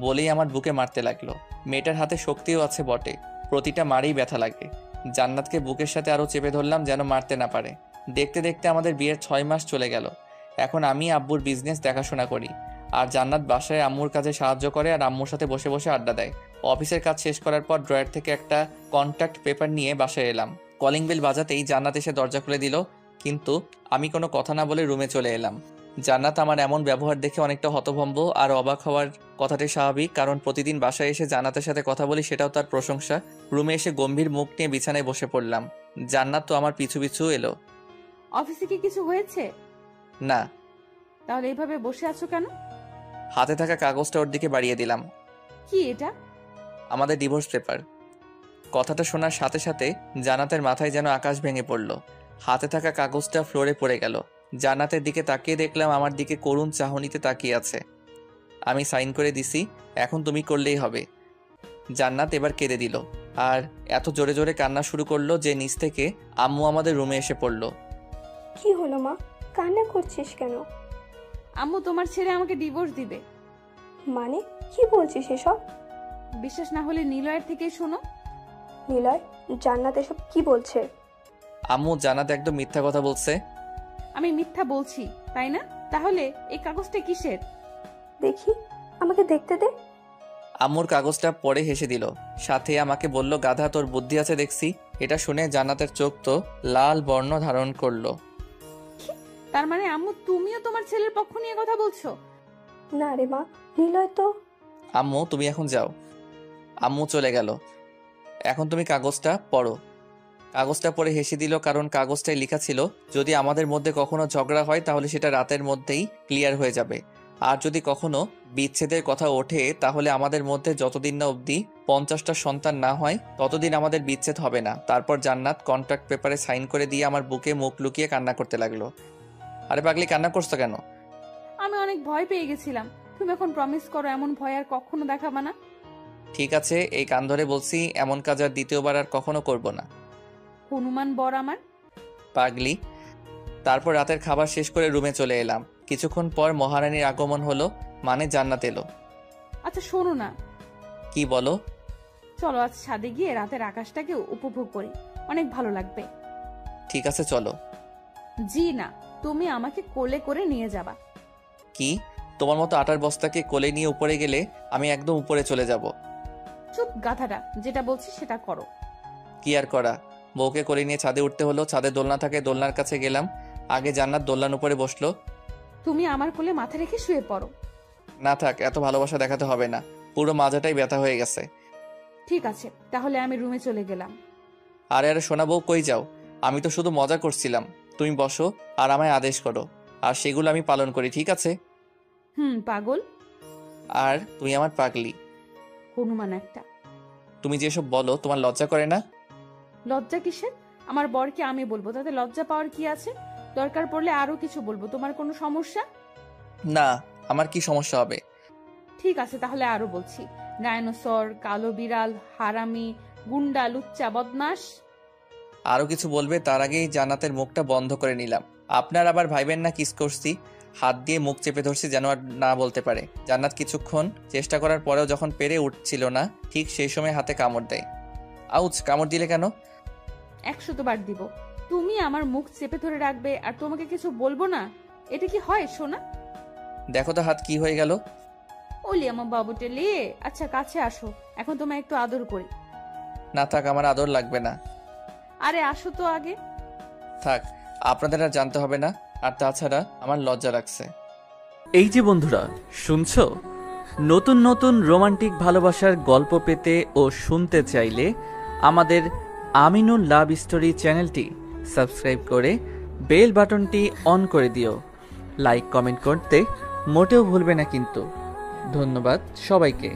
বলেই আমার বুকে মারতে লাগলো। মেয়েটার হাতে শক্তিও আছে বটে, প্রতিটা মারেই ব্যথা লাগে। জান্নাতকে বুকের সাথে আরো চেপে ধরলাম যেন মারতে না পারে। দেখতে দেখতে আমাদের বিয়ের 6 মাস চলে গেল। এখন আমি আব্বুর বিজনেস দেখাশোনা করি, আর জান্নাত বাসায় আম্মুর কাজে সাহায্য করে আর আম্মুর সাথে বসে বসে আড্ডা দেয়। অফিসের কাজ শেষ করার পর ড্রয়ার থেকে একটা কন্ট্যাক্ট পেপার নিয়ে বাসায় এলাম। কলিং বেল বাজাতেই জান্নাত এসে দরজা খুলে দিল, কিন্তু আমি কোনো কথা না বলে রুমে চলে এলাম। জান্নাত আমার এমন ব্যবহার দেখে অনেকটা হতভম্ব আর অবাক হওয়ার কথাটাই স্বাভাবিক, কারণ প্রতিদিন বাসায় এসে জান্নাতের সাথে কথা বলি, সেটাও তার প্রশংসা। রুমে এসে গম্ভীর মুখ নিয়ে বিছানায় বসে পড়লাম। জান্নাত তো আমার পিছু পিছু এলো। অফিসে কি কিছু হয়েছে? না। তাহলে এইভাবে বসে আছো কেন? হাতে থাকা কাগজটা ওর দিকে বাড়িয়ে দিলাম। কি এটা? আমাদের ডিভোর্স পেপার। কথাটা শোনার সাথে সাথে জান্নাতের মাথায় যেন আকাশ ভেঙে পড়ল। হাতে থাকা কাগজটা ফ্লোরে পড়ে গেল। জান্নাতের দিকে তাকিয়ে দেখলাম আমার দিকে করুণ চাহনিতে তাকিয়ে আছে। আমি সাইন করে দিছি, এখন তুমি করলেই হবে। জান্নাত এবার কেঁদে দিল, আর এত জোরে জোরে কান্না শুরু করলো যে নিচ থেকে আম্মু আমাদের রুমে এসে পড়ল। কি হলো মা, কান্না করছিস কেন? আম্মু তোমার ছেলে আমাকে ডিভোর্স দিবে। মানে কি বলছিস এসব? বিশ্বাস না হলে নিলয়ের থেকে শোনো। নিলয়, জান্নাত এসব কি বলছে? আম্মু, জান্নাত একদম মিথ্যা কথা বলছে। আমি মিথ্যা বলছি তাই না? তাহলে এই কাগজটা কিসের? দেখি, আমাকে দেখতে দে। আম্মুর কাগজটা পড়ে হেসে দিল, সাথে আমাকে বলল, গাধা, তোর বুদ্ধি আছে দেখছি। এটা শুনে জান্নাতের চোখ তো লাল বর্ণ ধারণ করলো। তার মানে আম্মু তুমিও তোমার ছেলের পক্ষ নিয়ে কথা বলছো? না রে মা, নিলয় তো। আম্মু তুমি এখন যাও। আম্মু চলে গেল। এখন তুমি কাগজটা পড়ো। কাগজটা পড়ে হেসে দিল, কারণ কাগজটায় লেখা ছিল, যদি আমাদের মধ্যে কখনো ঝগড়া হয় তাহলে সেটা রাতের মধ্যেই ক্লিয়ার হয়ে যাবে, আর যদি কখনো বিচ্ছেদের কথা ওঠে তাহলে আমাদের মধ্যে যতদিন না অবধি 50টা সন্তান না হয় ততদিন আমাদের বিচ্ছেদ হবে না। তারপর জান্নাত কন্ট্রাক্ট পেপারে সাইন করে দিয়ে আমার বুকে মুখ লুকিয়ে কান্না করতে লাগলো। আরে পাগলি, কান্না করছো কেন? আমি অনেক ভয় পেয়ে গেছিলাম। তুমি এখন প্রমিস করো এমন ভয় আর কখনো দেখাবা না। ঠিক আছে, এই কান ধরে বলছি, এমন কাজ আর দ্বিতীয়বার আর কখনো করব না। হনুমান বর আমার। পাগলি। তারপর রাতের খাবার শেষ করে রুমে চলে এলাম। কিছুক্ষণ পর মহারানীর আগমন হলো, মানে জান্নাত এলো। আচ্ছা শোনো না। কি বলো? চলো আজ ছাদে গিয়ে রাতের আকাশটাকে উপভোগ করি, অনেক ভালো লাগবে। ঠিক আছে চলো। জি না, তুমি আমাকে কোলে করে নিয়ে যাবা। কি, তোমার মতো আটার বস্তাকে কোলে নিয়ে উপরে গেলে আমি একদম উপরে চলে যাব। চুপ গাধাটা, যেটা বলছি সেটা করো। কি আর করা, বউকে করে নিয়ে ছাদে উঠতে হলো। ছাদে দোলনা থাকে, দোলনার কাছে গেলাম। আগে জান্নাত দোলনার উপরে বসলো। তুমি আমার কোলে মাথা রেখে শুয়ে পড়ো। না থাক, এত ভালোবাসা দেখাতে হবে না, পুরো মাজাটাই ব্যথা হয়ে গেছে। ঠিক আছে, তাহলে আমি রুমে চলে গেলাম। আরে আরে সোনা বউ, কই যাও? আমি তো শুধু মজা করছিলাম। তুমি বসো আর আমায় আদেশ করো, আর সেগুলো আমি পালন করি, ঠিক আছে? পাগল। আর তুই আমার পাগলি। হনুমান একটা। তুমি যেসব বলো, তোমার লজ্জা করে না? লজ্জা কিসের? আমার বরকে আমি বলবো, তাতে লজ্জা পাওয়ার কি আছে? দরকার পড়লে আরো কিছু বলবো। তোমার কোনো সমস্যা? না, আমার কি সমস্যা হবে? ঠিক আছে, তাহলে আরো বলছি। ডায়নোসর, কালো বিড়াল, হারামি, গুন্ডা, লুচ্চা, বদমাস। আরো কিছু বলবে তার আগেই জান্নাতের মুখটা বন্ধ করে নিলাম। আপনার আবার ভাইবেন না কিস করছি, হাত দিয়ে মুখ চেপে ধরছি যেন আর না বলতে পারে। জান্নাত কিছুক্ষণ চেষ্টা করার পরেও যখন পেরে উঠছিল না, ঠিক সেই সময় হাতে কামড় দেয়। আউচ! কামড় দিলে কেন? 100 বার দিব। তুমি আমার মুখ চেপে ধরে রাখবে আর তোমাকে কিছু বলবো না? এটা কি হয় সোনা? দেখো তো হাত কি হয়ে গেল। ওলি আমার বাবুটে লে। আচ্ছা কাছে আসো, এখন তোমায় একটু আদর করি। না থাক, আমার আদর লাগবে না। আরে আসো তো আগে। থাক, আপনাদের আর জানতে হবে না। আর তাছাড়া আমার লজ্জা লাগছে। এই যে বন্ধুরা, শুনছো? নতুন নতুন রোমান্টিক ভালোবাসার গল্প পেতে ও শুনতে চাইলে আমাদের আমিনুল লাভ স্টোরি চ্যানেলটি সাবস্ক্রাইব করে বেল বাটনটি অন করে দিও। লাইক কমেন্ট করতে মোটেও ভুলবে না কিন্তু। ধন্যবাদ সবাইকে।